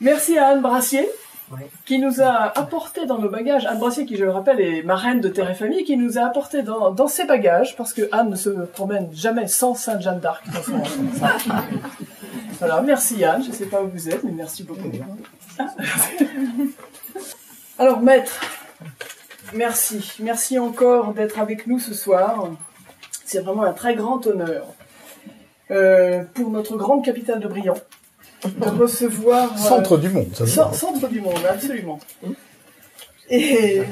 Merci à Anne Brassier, Oui. qui nous a apporté dans nos bagages, Anne Brassier qui, je le rappelle, est marraine de Terre et Famille, qui nous a apporté dans ses bagages, parce que Anne ne se promène jamais sans Sainte Jeanne d'Arc dans son sac. Voilà, merci Anne, je ne sais pas où vous êtes, mais merci beaucoup. Alors maître, merci encore d'être avec nous ce soir. C'est vraiment un très grand honneur pour notre grande capitale de Briand de recevoir... Centre du monde, ça Centre du monde, absolument. Et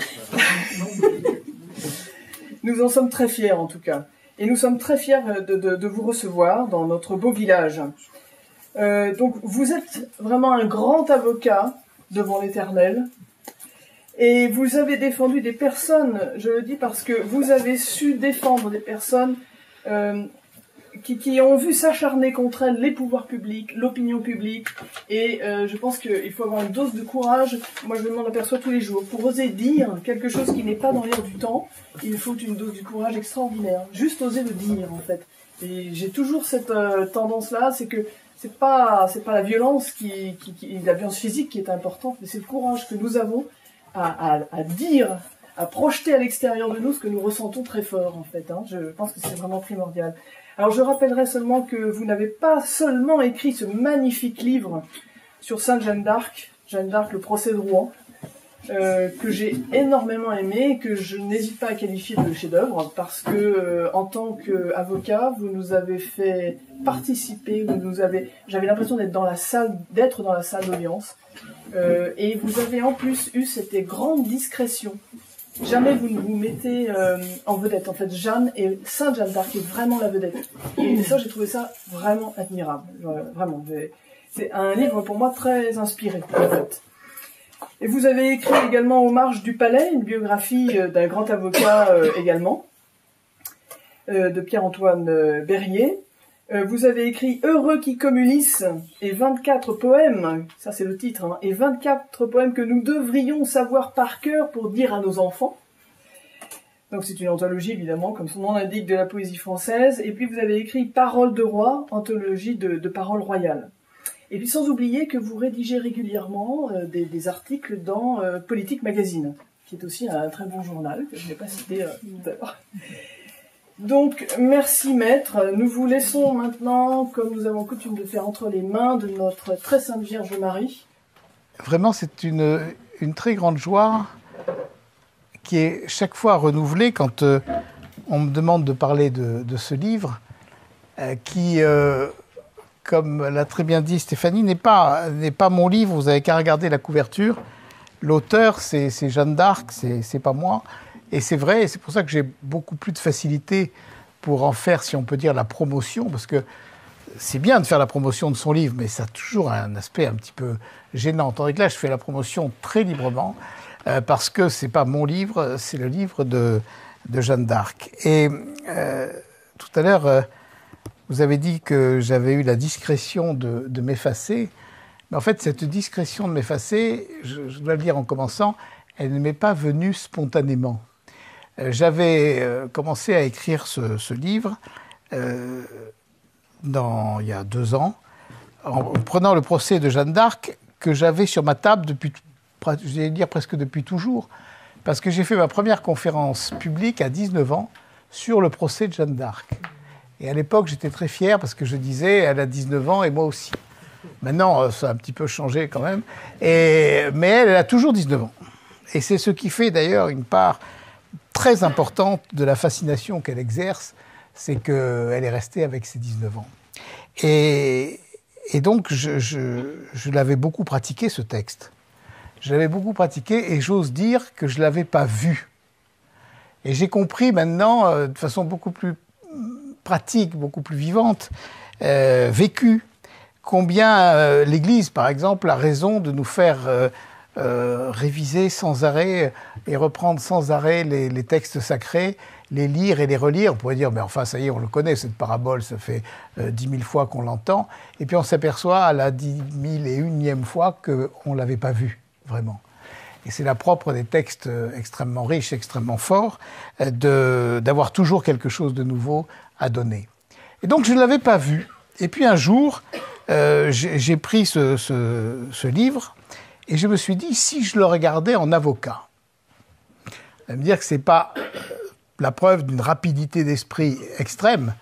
nous en sommes très fiers en tout cas. Et nous sommes très fiers de vous recevoir dans notre beau village. Donc vous êtes vraiment un grand avocat devant l'Éternel. Et vous avez défendu des personnes, je le dis parce que vous avez su défendre des personnes qui ont vu s'acharner contre elles les pouvoirs publics, l'opinion publique, et je pense qu'il faut avoir une dose de courage. Moi, je m'en aperçois tous les jours. Pour oser dire quelque chose qui n'est pas dans l'air du temps, il faut une dose de courage extraordinaire. Juste oser le dire, en fait. Et j'ai toujours cette tendance-là, c'est que c'est pas la violence la violence physique qui est importante, mais c'est le courage que nous avons à dire, à projeter à l'extérieur de nous ce que nous ressentons très fort, en fait. Je pense que c'est vraiment primordial. Alors je rappellerai seulement que vous n'avez pas seulement écrit ce magnifique livre sur Sainte Jeanne d'Arc, le procès de Rouen, que j'ai énormément aimé et que je n'hésite pas à qualifier de chef-d'œuvre parce que en tant qu'avocat, vous nous avez fait participer, j'avais l'impression d'être dans la salle d'audience, et vous avez en plus eu cette grande discrétion. Jamais vous ne vous mettez en vedette. En fait, Jeanne et Sainte Jeanne d'Arc est vraiment la vedette. Et ça, j'ai trouvé ça vraiment admirable. Vraiment. C'est un livre pour moi très inspiré, en fait. Et vous avez écrit également Aux marges du palais, une biographie d'un grand avocat également, de Pierre-Antoine Berrier. Vous avez écrit Heureux qui communissent et 24 poèmes, ça c'est le titre, et 24 poèmes que nous devrions savoir par cœur pour dire à nos enfants. Donc c'est une anthologie évidemment, comme son nom l'indique, de la poésie française. Et puis vous avez écrit Paroles de roi, anthologie de paroles royales. Et puis sans oublier que vous rédigez régulièrement des articles dans Politique Magazine, qui est aussi un très bon journal, que je n'ai pas cité tout à l'heure. Donc, merci maître. Nous vous laissons maintenant, comme nous avons coutume de faire, entre les mains de notre très sainte Vierge Marie. Vraiment, c'est une très grande joie qui est chaque fois renouvelée quand on me demande de parler de ce livre, qui, comme l'a très bien dit Stéphanie, n'est pas mon livre. Vous n'avez qu'à regarder la couverture. L'auteur, c'est Jeanne d'Arc, c'est pas moi. Et c'est vrai, et c'est pour ça que j'ai beaucoup plus de facilité pour en faire, si on peut dire, la promotion, parce que c'est bien de faire la promotion de son livre, mais ça a toujours un aspect un petit peu gênant. Tandis que là, je fais la promotion très librement, parce que c'est pas mon livre, c'est le livre de Jeanne d'Arc. Et tout à l'heure, vous avez dit que j'avais eu la discrétion de m'effacer. Mais en fait, cette discrétion de m'effacer, je dois le dire en commençant, elle ne m'est pas venue spontanément. J'avais commencé à écrire ce livre il y a 2 ans, en prenant le procès de Jeanne d'Arc que j'avais sur ma table depuis, je vais dire presque depuis toujours, parce que j'ai fait ma première conférence publique à 19 ans sur le procès de Jeanne d'Arc. Et à l'époque, j'étais très fier parce que je disais, elle a 19 ans et moi aussi. Maintenant, ça a un petit peu changé quand même, mais elle a toujours 19 ans. Et c'est ce qui fait d'ailleurs une part très importante de la fascination qu'elle exerce, c'est qu'elle est restée avec ses 19 ans. Et donc, je l'avais beaucoup pratiqué, ce texte. Je l'avais beaucoup pratiqué et j'ose dire que je ne l'avais pas vu. Et j'ai compris maintenant, de façon beaucoup plus pratique, beaucoup plus vivante, vécue, combien l'Église, par exemple, a raison de nous faire... réviser sans arrêt et reprendre sans arrêt les textes sacrés, les lire et les relire. On pourrait dire, mais enfin, ça y est, on le connaît, cette parabole, ça fait 10 000 fois qu'on l'entend. Et puis on s'aperçoit à la 10 001e fois qu'on ne l'avait pas vu, vraiment. Et c'est la propre des textes extrêmement riches, extrêmement forts, d'avoir toujours quelque chose de nouveau à donner. Et donc, je ne l'avais pas vu. Et puis un jour, j'ai pris ce livre et je me suis dit, si je le regardais en avocat, ça veut dire que ce n'est pas la preuve d'une rapidité d'esprit extrême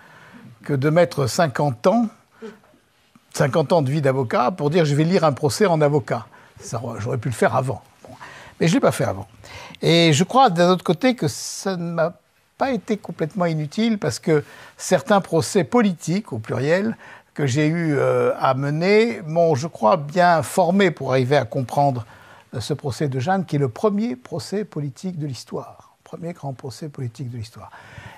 que de mettre 50 ans de vie d'avocat pour dire je vais lire un procès en avocat. J'aurais pu le faire avant. Bon. Mais je ne l'ai pas fait avant. Et je crois d'un autre côté que ça ne m'a pas été complètement inutile parce que certains procès politiques, au pluriel, que j'ai eu à mener m'ont, je crois, bien formé pour arriver à comprendre ce procès de Jeanne, qui est le premier procès politique de l'histoire. Premier grand procès politique de l'histoire.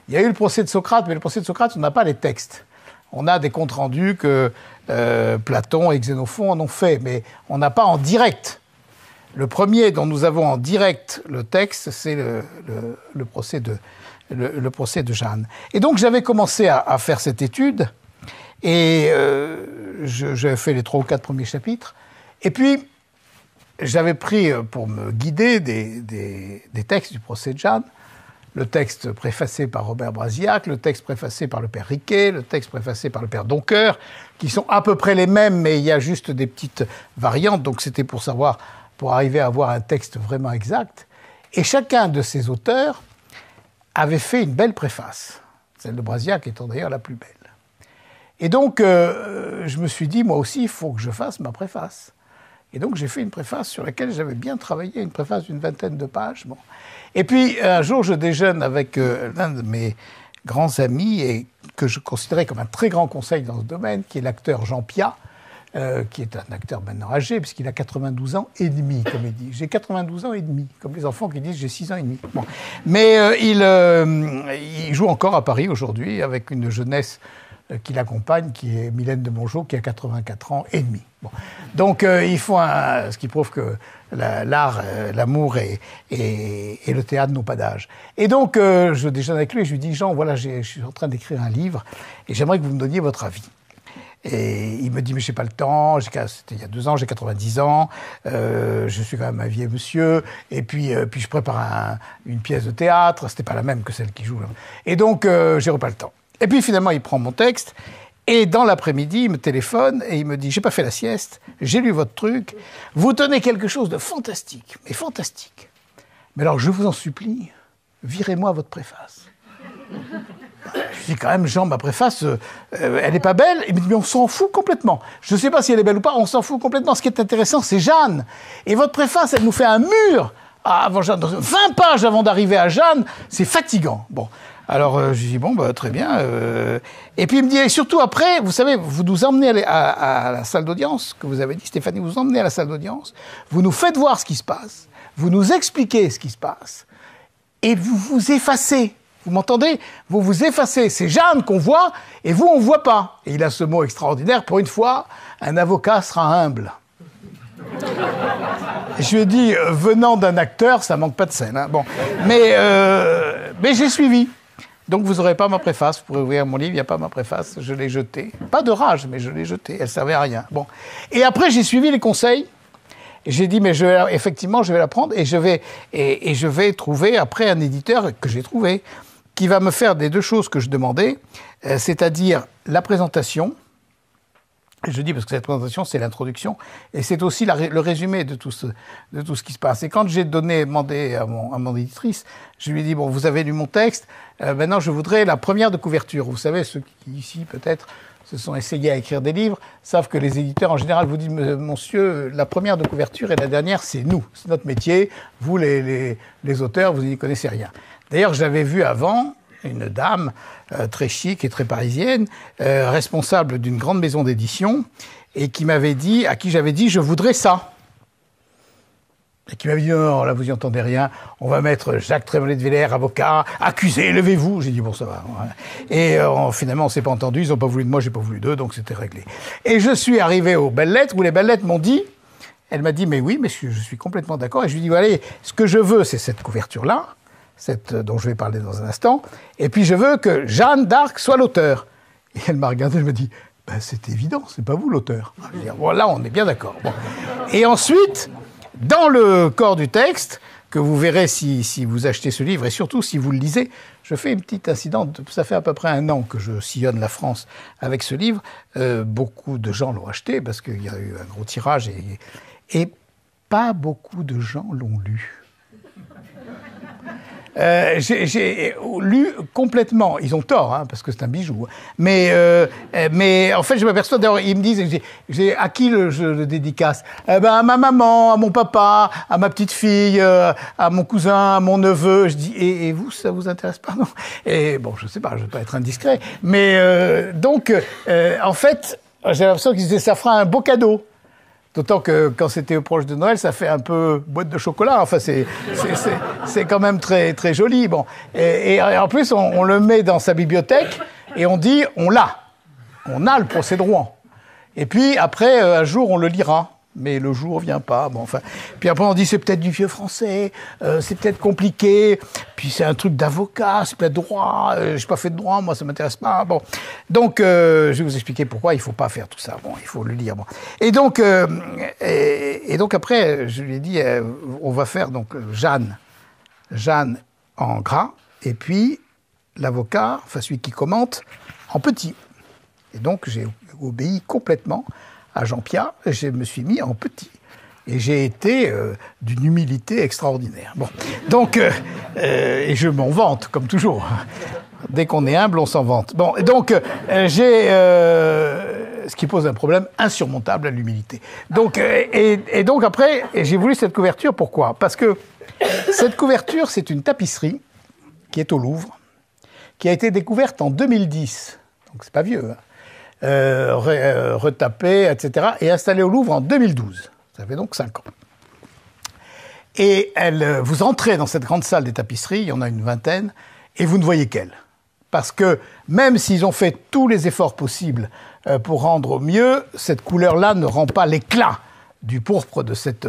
Il y a eu le procès de Socrate, mais le procès de Socrate, on n'a pas les textes. On a des comptes rendus que Platon et Xénophon en ont fait, mais on n'a pas en direct. Le premier dont nous avons en direct le texte, c'est le procès de Jeanne. Et donc j'avais commencé à faire cette étude, et j'avais fait les 3 ou 4 premiers chapitres, et puis j'avais pris pour me guider des textes du procès de Jeanne, le texte préfacé par Robert Brasillac, le texte préfacé par le père Riquet, le texte préfacé par le père Doncoeur, qui sont à peu près les mêmes, mais il y a juste des petites variantes, donc c'était pour arriver à avoir un texte vraiment exact. Et chacun de ces auteurs avait fait une belle préface, celle de Brasillac étant d'ailleurs la plus belle. Et donc, je me suis dit, moi aussi, il faut que je fasse ma préface. Et donc, j'ai fait une préface sur laquelle j'avais bien travaillé, une préface d'une 20aine de pages. Bon. Et puis, un jour, je déjeune avec l'un de mes grands amis, et que je considérais comme un très grand conseil dans ce domaine, qui est l'acteur Jean Piat, qui est un acteur maintenant âgé, puisqu'il a 92 ans et demi, comme il dit. J'ai 92 ans et demi, comme les enfants qui disent j'ai 6 ans et demi. Bon. Mais il joue encore à Paris aujourd'hui, avec une jeunesse qui l'accompagne, qui est Mylène de Mongeau, qui a 84 ans et demi. Bon. Donc, il faut ce qui prouve que l'art, l'amour et le théâtre n'ont pas d'âge. Et donc, je déjeune avec lui et je lui dis, Jean, voilà, je suis en train d'écrire un livre et j'aimerais que vous me donniez votre avis. Et il me dit, mais je n'ai pas le temps, c'était il y a 2 ans, j'ai 90 ans, je suis quand même un vieux monsieur, et puis je prépare une pièce de théâtre, c'était pas la même que celle qui joue là. Et donc, j'ai pas le temps. Et puis finalement, il prend mon texte, et dans l'après-midi, il me téléphone, et il me dit, j'ai pas fait la sieste, j'ai lu votre truc, vous tenez quelque chose de fantastique, mais fantastique. Mais alors, je vous en supplie, virez-moi votre préface. Je dis quand même, Jean, ma préface, elle n'est pas belle. Il me dit, mais on s'en fout complètement. Je ne sais pas si elle est belle ou pas, on s'en fout complètement. Ce qui est intéressant, c'est Jeanne. Et votre préface, elle nous fait un mur avant Jeanne. 20 pages avant d'arriver à Jeanne, c'est fatigant. Bon, alors je dis, bon, bah, très bien. Et puis il me dit, et surtout après, vous savez, vous nous emmenez à la salle d'audience, que vous avez dit, Stéphanie, vous emmenez à la salle d'audience, vous nous faites voir ce qui se passe, vous nous expliquez ce qui se passe, et vous vous effacez. Vous m'entendez? Vous vous effacez. C'est Jeanne qu'on voit, et vous, on ne voit pas. Et il a ce mot extraordinaire. Pour une fois, un avocat sera humble. Je lui ai dit, venant d'un acteur, ça manque pas de scène. Hein. Bon. Mais j'ai suivi. Donc vous n'aurez pas ma préface. Vous pourrez ouvrir mon livre, il n'y a pas ma préface. Je l'ai jetée. Pas de rage, mais je l'ai jetée. Elle ne servait à rien. Bon. Et après, j'ai suivi les conseils. J'ai dit, mais effectivement, je vais la prendre et je vais trouver après un éditeur que j'ai trouvé, qui va me faire des 2 choses que je demandais, c'est-à-dire la présentation. Je dis parce que cette présentation, c'est l'introduction, et c'est aussi le résumé de tout ce qui se passe. Et quand j'ai demandé à mon éditrice, je lui ai dit, bon, vous avez lu mon texte, maintenant je voudrais la première de couverture. Vous savez, ceux qui ici, peut-être, se sont essayés à écrire des livres, savent que les éditeurs, en général, vous disent, monsieur, la première de couverture et la dernière, c'est nous. C'est notre métier. Vous, les auteurs, vous n'y connaissez rien. D'ailleurs, j'avais vu avant une dame très chic et très parisienne, responsable d'une grande maison d'édition, et à qui j'avais dit, je voudrais ça. Et qui m'avait dit, non, là, vous n'y entendez rien, on va mettre Jacques Trémollet de Villers, avocat, accusé, levez-vous. J'ai dit, bon, ça va. Et finalement, on ne s'est pas entendu, ils n'ont pas voulu de moi, j'ai pas voulu d'eux, donc c'était réglé. Et je suis arrivé aux Belles Lettres, où les Belles Lettres m'ont dit, elle m'a dit, mais oui, mais je suis complètement d'accord. Et je lui ai dit, voilà, ce que je veux, c'est cette couverture-là, dont je vais parler dans un instant, et puis je veux que Jeanne d'Arc soit l'auteur. Et elle m'a regardé, elle m'a dit, ben, c'est évident, c'est pas vous l'auteur. Voilà, on est bien d'accord. Bon. Et ensuite, dans le corps du texte, que vous verrez si vous achetez ce livre, et surtout si vous le lisez. Je fais une petite incident, ça fait à peu près 1 an que je sillonne la France avec ce livre. Beaucoup de gens l'ont acheté, parce qu'il y a eu un gros tirage, et pas beaucoup de gens l'ont lu. J'ai lu complètement. Ils ont tort, hein, parce que c'est un bijou. Mais en fait, je m'aperçois. D'ailleurs, ils me disent, à qui je le dédicace? À ma maman, à mon papa, à ma petite fille, à mon cousin, à mon neveu. Je dis, et vous, ça vous intéresse pas, non? Et bon, je sais pas, je vais pas être indiscret. Mais donc, en fait, j'ai l'impression qu'ils disaient, ça fera un beau cadeau. D'autant que quand c'était proche de Noël, ça fait un peu boîte de chocolat. Enfin, c'est quand même très, très joli. Bon. Et en plus, on le met dans sa bibliothèque et on dit, on l'a. On a le procès de Rouen. Et puis, après, un jour, on le lira. Mais le jour vient pas. Bon, enfin. Puis après, on dit, c'est peut-être du vieux français, c'est peut-être compliqué. Puis c'est un truc d'avocat, c'est peut-être droit. J'ai pas fait de droit, moi, ça m'intéresse pas. Bon. Donc, je vais vous expliquer pourquoi il faut pas faire tout ça. Bon, il faut le lire. Bon. Et donc après, je lui ai dit, on va faire donc Jeanne en gras, et puis l'avocat, enfin celui qui commente, en petit. Et donc, j'ai obéi complètement à Jean-Pierre, je me suis mis en petit. Et j'ai été d'une humilité extraordinaire. Bon, donc, et je m'en vante, comme toujours. Dès qu'on est humble, on s'en vante. Bon, et donc, ce qui pose un problème insurmontable à l'humilité. Donc, et donc après, j'ai voulu cette couverture, pourquoi? Parce que cette couverture, c'est une tapisserie qui est au Louvre, qui a été découverte en 2010. Donc, c'est pas vieux, hein. Retapé, etc., et installé au Louvre en 2012. Ça fait donc 5 ans. Et vous entrez dans cette grande salle des tapisseries, il y en a une vingtaine, et vous ne voyez qu'elle. Parce que même s'ils ont fait tous les efforts possibles pour rendre au mieux, cette couleur-là ne rend pas l'éclat du pourpre de cette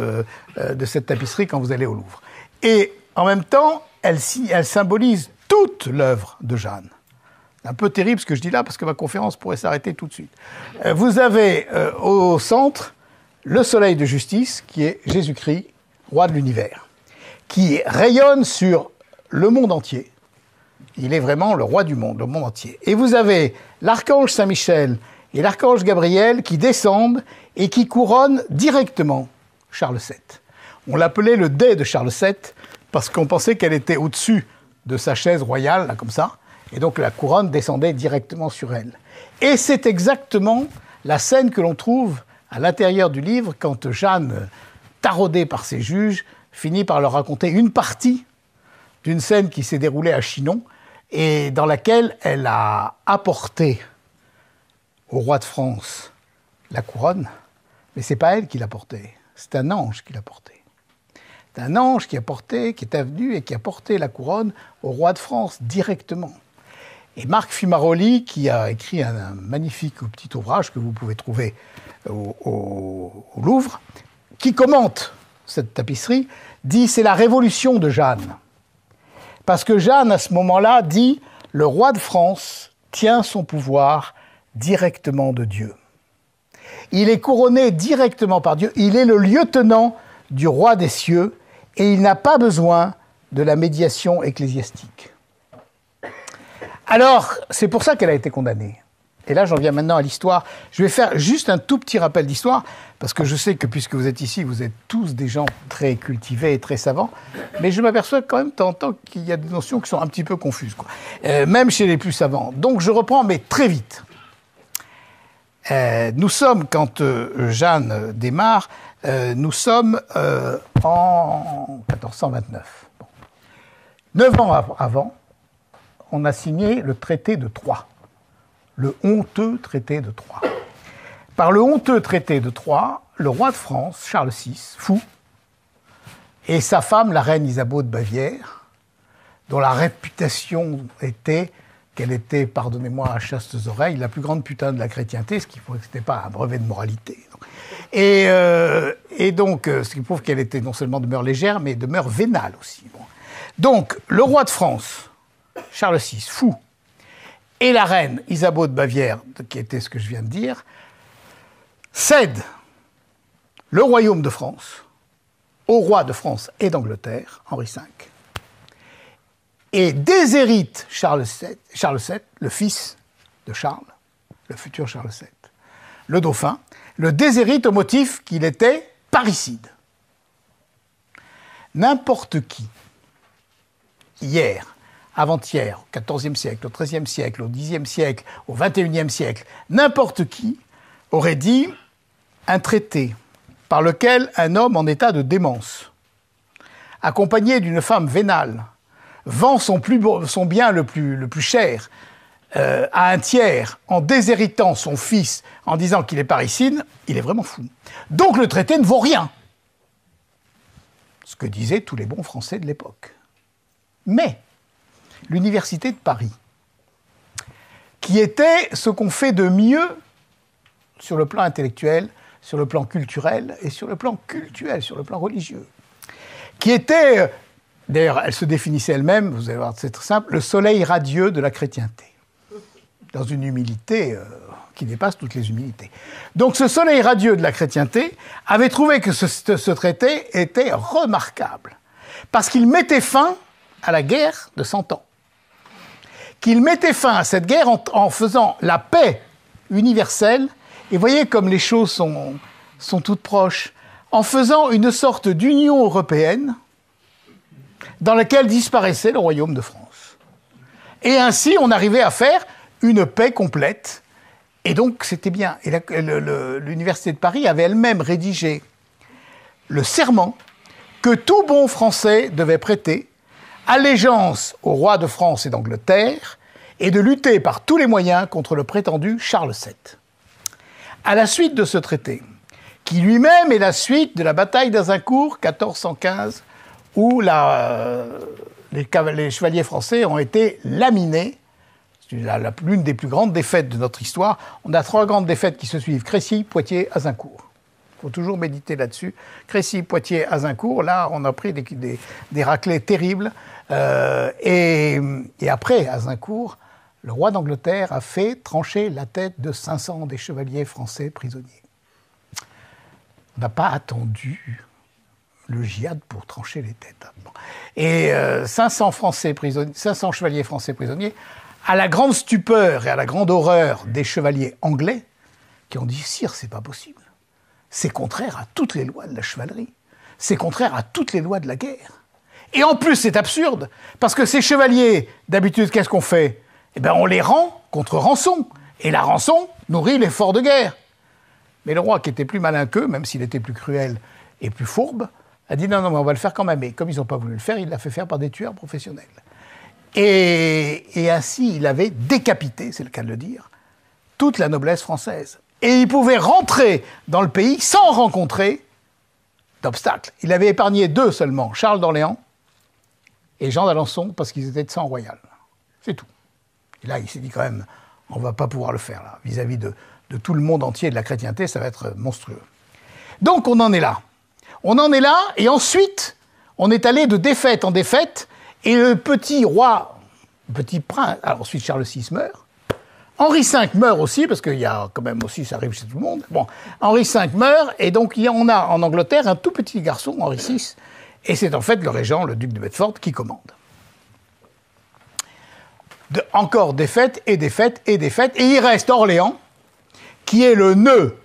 tapisserie quand vous allez au Louvre. Et en même temps, elle symbolise toute l'œuvre de Jeanne. C'est un peu terrible ce que je dis là, parce que ma conférence pourrait s'arrêter tout de suite. Vous avez au centre le soleil de justice, qui est Jésus-Christ, roi de l'univers, qui rayonne sur le monde entier. Il est vraiment le roi du monde, le monde entier. Et vous avez l'archange Saint-Michel et l'archange Gabriel qui descendent et qui couronnent directement Charles VII. On l'appelait le dais de Charles VII, parce qu'on pensait qu'elle était au-dessus de sa chaise royale, là, comme ça. Et donc la couronne descendait directement sur elle. Et c'est exactement la scène que l'on trouve à l'intérieur du livre quand Jeanne, taraudée par ses juges, finit par leur raconter une partie d'une scène qui s'est déroulée à Chinon et dans laquelle elle a apporté au roi de France la couronne, mais c'est pas elle qui l'a portée, c'est un ange qui l'a portée. C'est un ange qui est venu et qui a porté la couronne au roi de France directement. Et Marc Fimaroli, qui a écrit un magnifique petit ouvrage que vous pouvez trouver au Louvre, qui commente cette tapisserie, dit « c'est la révolution de Jeanne ». Parce que Jeanne, à ce moment-là, dit « le roi de France tient son pouvoir directement de Dieu ». Il est couronné directement par Dieu, il est le lieutenant du roi des cieux et il n'a pas besoin de la médiation ecclésiastique. Alors, c'est pour ça qu'elle a été condamnée. Et là, j'en viens maintenant à l'histoire. Je vais faire juste un tout petit rappel d'histoire, parce que je sais que puisque vous êtes ici, vous êtes tous des gens très cultivés et très savants, mais je m'aperçois quand même de temps en temps qu'il y a des notions qui sont un petit peu confuses, quoi. Même chez les plus savants. Donc je reprends, mais très vite. Nous sommes, quand Jeanne démarre, nous sommes en 1429. Bon. 9 ans avant, on a signé le traité de Troyes, le honteux traité de Troyes. Par le honteux traité de Troyes, le roi de France, Charles VI, fou, et sa femme, la reine Isabeau de Bavière, dont la réputation était qu'elle était, pardonnez-moi à chastes oreilles, la plus grande putain de la chrétienté, ce qui prouve que ce n'était pas un brevet de moralité. Et donc, ce qui prouve qu'elle était non seulement de mœurs légères, mais de mœurs vénales aussi. Bon. Donc, le roi de France, Charles VI, fou, et la reine Isabeau de Bavière, qui était ce que je viens de dire, cèdent le royaume de France au roi de France et d'Angleterre, Henri V, et déshérite Charles VII, le fils de Charles, le futur Charles VII, le dauphin, le déshérite au motif qu'il était parricide. N'importe qui, hier, avant-hier, au XIVe siècle, au XIIIe siècle, au Xe siècle, au XXIe siècle, n'importe qui aurait dit un traité par lequel un homme en état de démence, accompagné d'une femme vénale, vend son bien le plus cher à un tiers en déshéritant son fils en disant qu'il est parricide, il est vraiment fou. Donc le traité ne vaut rien. Ce que disaient tous les bons Français de l'époque. Mais l'Université de Paris, qui était ce qu'on fait de mieux sur le plan intellectuel, sur le plan culturel et sur le plan cultuel, sur le plan religieux, qui était, d'ailleurs elle se définissait elle-même, vous allez voir c'est très simple, le soleil radieux de la chrétienté, dans une humilité qui dépasse toutes les humilités. Donc ce soleil radieux de la chrétienté avait trouvé que ce traité était remarquable, parce qu'il mettait fin à la guerre de 100 ans. Qu'il mettait fin à cette guerre en faisant la paix universelle, et voyez comme les choses sont toutes proches, en faisant une sorte d'union européenne dans laquelle disparaissait le royaume de France. Et ainsi, on arrivait à faire une paix complète. Et donc, c'était bien. Et l'Université de Paris avait elle-même rédigé le serment que tout bon Français devait prêter, allégeance au roi de France et d'Angleterre, et de lutter par tous les moyens contre le prétendu Charles VII. À la suite de ce traité, qui lui-même est la suite de la bataille d'Azincourt, 1415, où les chevaliers français ont été laminés. C'est l'une des plus grandes défaites de notre histoire. On a 3 grandes défaites qui se suivent, Crécy, Poitiers, Azincourt. Il faut toujours méditer là-dessus. Crécy, Poitiers, Azincourt, là, on a pris des raclées terribles. Et après Azincourt, le roi d'Angleterre a fait trancher la tête de 500 des chevaliers français prisonniers. On n'a pas attendu le djihad pour trancher les têtes. Et 500 chevaliers français prisonniers, à la grande stupeur et à la grande horreur des chevaliers anglais, qui ont dit « Sire, c'est pas possible. C'est contraire à toutes les lois de la chevalerie. C'est contraire à toutes les lois de la guerre. Et en plus, c'est absurde, parce que ces chevaliers, d'habitude, qu'est-ce qu'on fait? Eh bien, on les rend contre rançon. Et la rançon nourrit l'effort de guerre. » Mais le roi, qui était plus malin qu'eux, même s'il était plus cruel et plus fourbe, a dit « Non, mais on va le faire quand même. » Et comme ils n'ont pas voulu le faire, il l'a fait faire par des tueurs professionnels. Et ainsi, il avait décapité, c'est le cas de le dire, toute la noblesse française. Et il pouvait rentrer dans le pays sans rencontrer d'obstacles. Il avait épargné 2 seulement, Charles d'Orléans et Jean d'Alençon, parce qu'ils étaient de sang royal. C'est tout. Et là, il s'est dit quand même, on ne va pas pouvoir le faire, là, vis-à-vis de tout le monde entier de la chrétienté, ça va être monstrueux. Donc on en est là. On en est là, et ensuite, on est allé de défaite en défaite, et le petit roi, petit prince, alors ensuite Charles VI meurt, Henri V meurt aussi, parce qu'il y a quand même aussi, ça arrive chez tout le monde. Bon, Henri V meurt, et donc on a en Angleterre un tout petit garçon, Henri VI, et c'est en fait le régent, le duc de Bedford, qui commande. Encore défaite, et défaite, et défaite, et il reste Orléans, qui est le nœud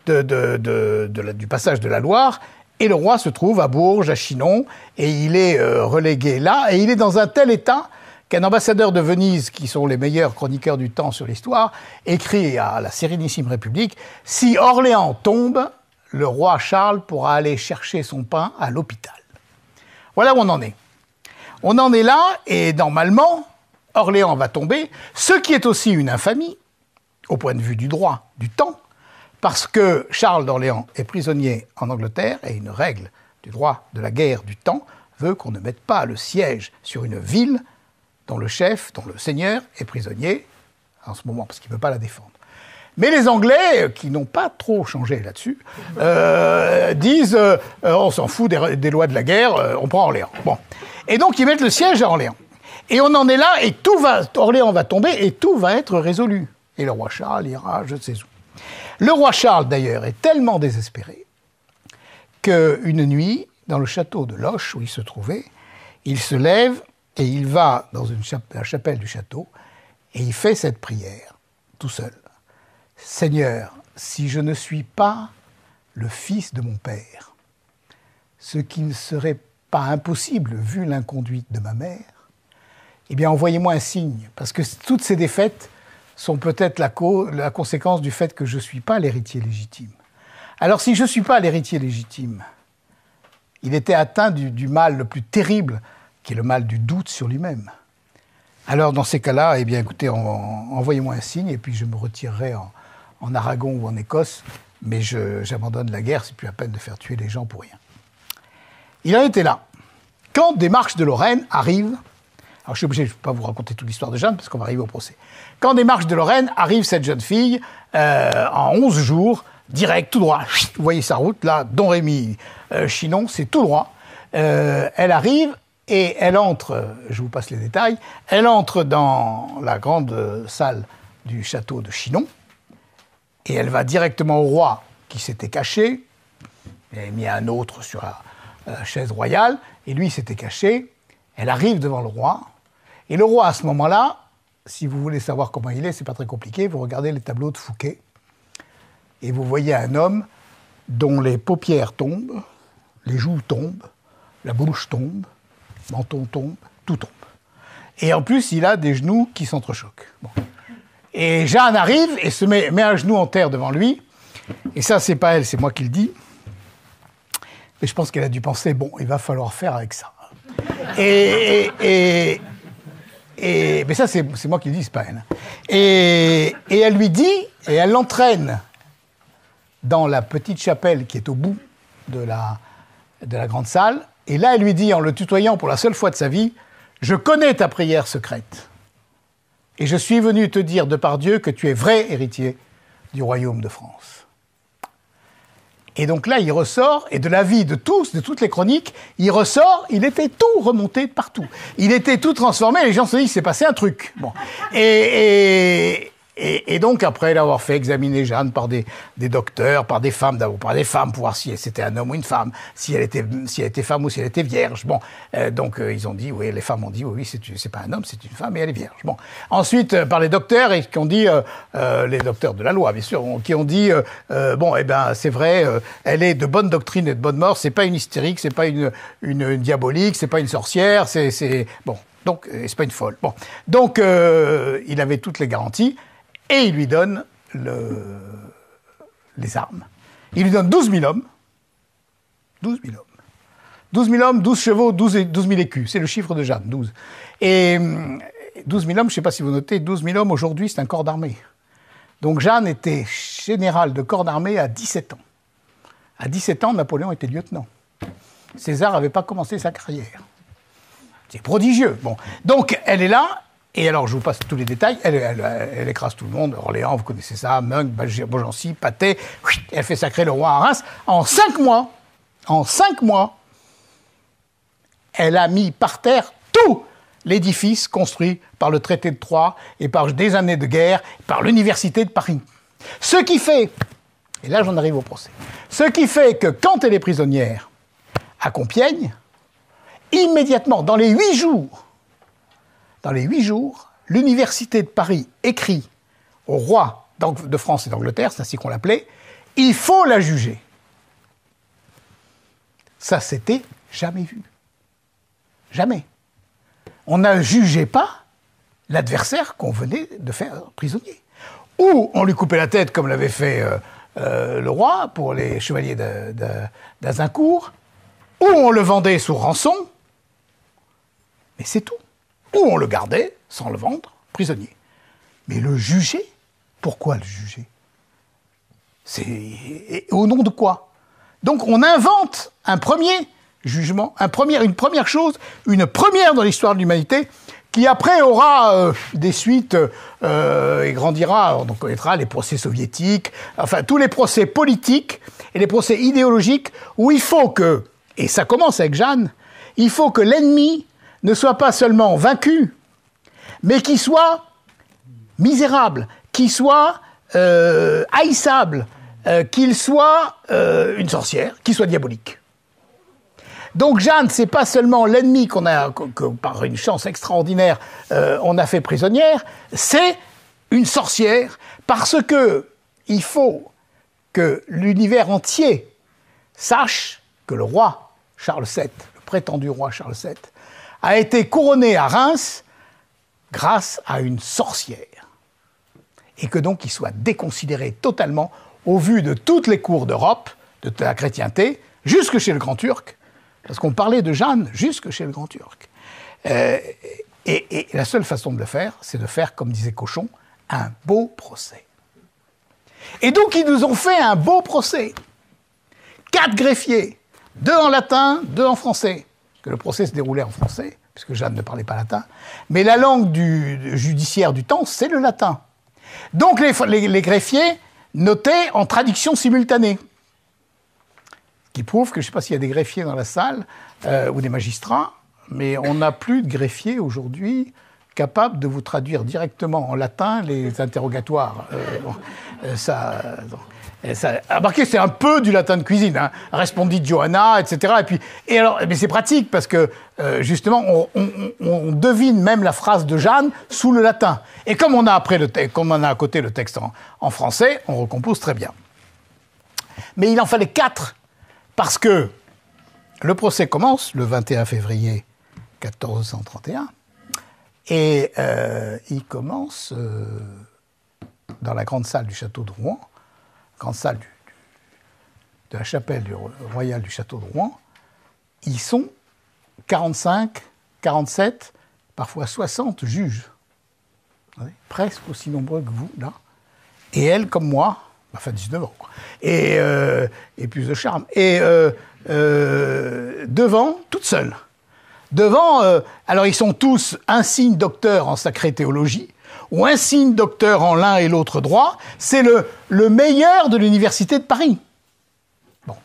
du passage de la Loire, et le roi se trouve à Bourges, à Chinon, et il est relégué là, et il est dans un tel état qu'un ambassadeur de Venise, qui sont les meilleurs chroniqueurs du temps sur l'histoire, écrit à la Sérénissime République « Si Orléans tombe, le roi Charles pourra aller chercher son pain à l'hôpital. » Voilà où on en est. On en est là, et normalement, Orléans va tomber, ce qui est aussi une infamie, au point de vue du droit, du temps, parce que Charles d'Orléans est prisonnier en Angleterre, et une règle du droit de la guerre du temps veut qu'on ne mette pas le siège sur une ville dont le chef, dont le seigneur est prisonnier en ce moment, parce qu'il ne peut pas la défendre. Mais les Anglais, qui n'ont pas trop changé là-dessus, disent on s'en fout des lois de la guerre, on prend Orléans. Bon. Et donc ils mettent le siège à Orléans. Et on en est là, et Orléans va tomber, et tout va être résolu. Et le roi Charles ira je ne sais où. Le roi Charles, d'ailleurs, est tellement désespéré qu'une nuit, dans le château de Loches, où il se trouvait, il se lève et il va dans la chapelle du château et il fait cette prière, tout seul. « Seigneur, si je ne suis pas le fils de mon père, ce qui ne serait pas impossible vu l'inconduite de ma mère, eh bien envoyez-moi un signe, parce que toutes ces défaites sont peut-être la conséquence du fait que je ne suis pas l'héritier légitime. Alors si je ne suis pas l'héritier légitime, il était atteint du mal le plus terrible, qui est le mal du doute sur lui-même. Alors dans ces cas-là, eh bien écoutez, envoyez-moi un signe, et puis je me retirerai en Aragon ou en Écosse, mais j'abandonne la guerre, c'est plus la peine de faire tuer les gens pour rien. Il en était là. Quand des marches de Lorraine arrivent, alors je suis obligé de ne pas vous raconter toute l'histoire de Jeanne, parce qu'on va arriver au procès. Quand des marches de Lorraine arrive cette jeune fille, en 11 jours, direct, tout droit, vous voyez sa route, là, Don Rémy Chinon, c'est tout droit. Elle arrive et elle entre, je vous passe les détails, elle entre dans la grande salle du château de Chinon, et elle va directement au roi qui s'était caché, il avait mis un autre sur la chaise royale, et lui il s'était caché. Elle arrive devant le roi, et le roi à ce moment-là, si vous voulez savoir comment il est, c'est pas très compliqué, vous regardez les tableaux de Fouquet, et vous voyez un homme dont les paupières tombent, les joues tombent, la bouche tombe, le menton tombe, tout tombe. Et en plus, il a des genoux qui s'entrechoquent. Bon. Et Jeanne arrive et se met un genou en terre devant lui. Et ça, c'est pas elle, c'est moi qui le dis. Mais je pense qu'elle a dû penser, bon, il va falloir faire avec ça. Mais ça, c'est moi qui le dis, c'est pas elle. Et elle lui dit, et elle l'entraîne dans la petite chapelle qui est au bout de la grande salle. Et là, elle lui dit, en le tutoyant pour la seule fois de sa vie, « Je connais ta prière secrète. Et je suis venu te dire de par Dieu que tu es vrai héritier du royaume de France. » Et donc là, il ressort, et de la vie de tous, de toutes les chroniques, il ressort, il était tout remonté de partout. Il était tout transformé, les gens se disent, il s'est passé un truc. Bon. Et donc, après l'avoir fait examiner Jeanne par des docteurs, par des femmes, d'abord par des femmes, pour voir si c'était un homme ou une femme, si elle était femme ou si elle était vierge. Bon, donc ils ont dit, oui, les femmes ont dit, oui, c'est pas un homme, c'est une femme et elle est vierge. Bon, ensuite par les docteurs et qui ont dit, les docteurs de la loi, bien sûr, qui ont dit, bon, eh ben, c'est vrai, elle est de bonne doctrine et de bonne mort, c'est pas une hystérique, c'est pas une diabolique, c'est pas une sorcière, c'est bon, donc c'est pas une folle. Bon, donc il avait toutes les garanties. Et il lui donne les armes. Il lui donne 12 000 hommes. 12 000 hommes. 12 000 hommes, 12 chevaux, 12 000 écus. C'est le chiffre de Jeanne, 12. Et 12 000 hommes, je ne sais pas si vous notez, 12 000 hommes aujourd'hui, c'est un corps d'armée. Donc Jeanne était générale de corps d'armée à 17 ans. À 17 ans, Napoléon était lieutenant. César n'avait pas commencé sa carrière. C'est prodigieux. Bon. Donc elle est là. Et alors, je vous passe tous les détails, elle écrase tout le monde, Orléans, vous connaissez ça, Meung, Beaugency, Patay, elle fait sacrer le roi à Reims. En 5 mois, elle a mis par terre tout l'édifice construit par le traité de Troyes et par des années de guerre, par l'université de Paris. Ce qui fait, et là j'en arrive au procès, ce qui fait que quand elle est prisonnière à Compiègne, immédiatement, dans les 8 jours, l'université de Paris écrit au roi de France et d'Angleterre, c'est ainsi qu'on l'appelait, il faut la juger. Ça, c'était jamais vu. Jamais. On ne jugeait pas l'adversaire qu'on venait de faire prisonnier. Ou on lui coupait la tête, comme l'avait fait le roi pour les chevaliers d'Azincourt, ou on le vendait sous rançon, mais c'est tout. Ou on le gardait, sans le vendre, prisonnier. Mais le juger, pourquoi le juger? C'est au nom de quoi? Donc on invente un premier jugement, une première chose, une première dans l'histoire de l'humanité, qui après aura des suites et grandira. On connaîtra les procès soviétiques, enfin tous les procès politiques et les procès idéologiques, où il faut que, et ça commence avec Jeanne, il faut que l'ennemi ne soit pas seulement vaincu, mais qu'il soit misérable, qu'il soit haïssable, qu'il soit une sorcière, qu'il soit diabolique. Donc Jeanne, c'est pas seulement l'ennemi que par une chance extraordinaire, on a fait prisonnière, c'est une sorcière, parce que il faut que l'univers entier sache que le roi Charles VII, le prétendu roi Charles VII, a été couronné à Reims grâce à une sorcière. Et que donc il soit déconsidéré totalement au vu de toutes les cours d'Europe, de la chrétienté, jusque chez le Grand Turc, parce qu'on parlait de Jeanne jusque chez le Grand Turc. Et la seule façon de le faire, c'est de faire, comme disait Cochon, un beau procès. Et donc ils nous ont fait un beau procès. 4 greffiers, 2 en latin, 2 en français. Parce que le procès se déroulait en français, puisque Jeanne ne parlait pas latin. Mais la langue judiciaire du temps, c'est le latin. Donc les greffiers notaient en traduction simultanée. Qui prouve que, je ne sais pas s'il y a des greffiers dans la salle, ou des magistrats, mais on n'a plus de greffiers aujourd'hui capables de vous traduire directement en latin les interrogatoires. Remarquez, c'est un peu du latin de cuisine, hein. Respondit Johanna, etc. Mais c'est pratique parce que, justement, on devine même la phrase de Jeanne sous le latin. Et comme on a à côté le texte en français, on recompose très bien. Mais il en fallait 4, parce que le procès commence le 21 février 1431, et il commence dans la grande salle du château de Rouen, grande salle de la chapelle royale du château de Rouen. Ils sont 45, 47, parfois 60 juges. Vous voyez, presque aussi nombreux que vous, là. Et elle, comme moi, enfin 19 ans, quoi. Et plus de charme. Et devant, toute seule. Devant, alors ils sont tous insignes docteurs en sacrée théologie, ou insigne docteur en l'un et l'autre droit, c'est le meilleur de l'université de Paris. Bon.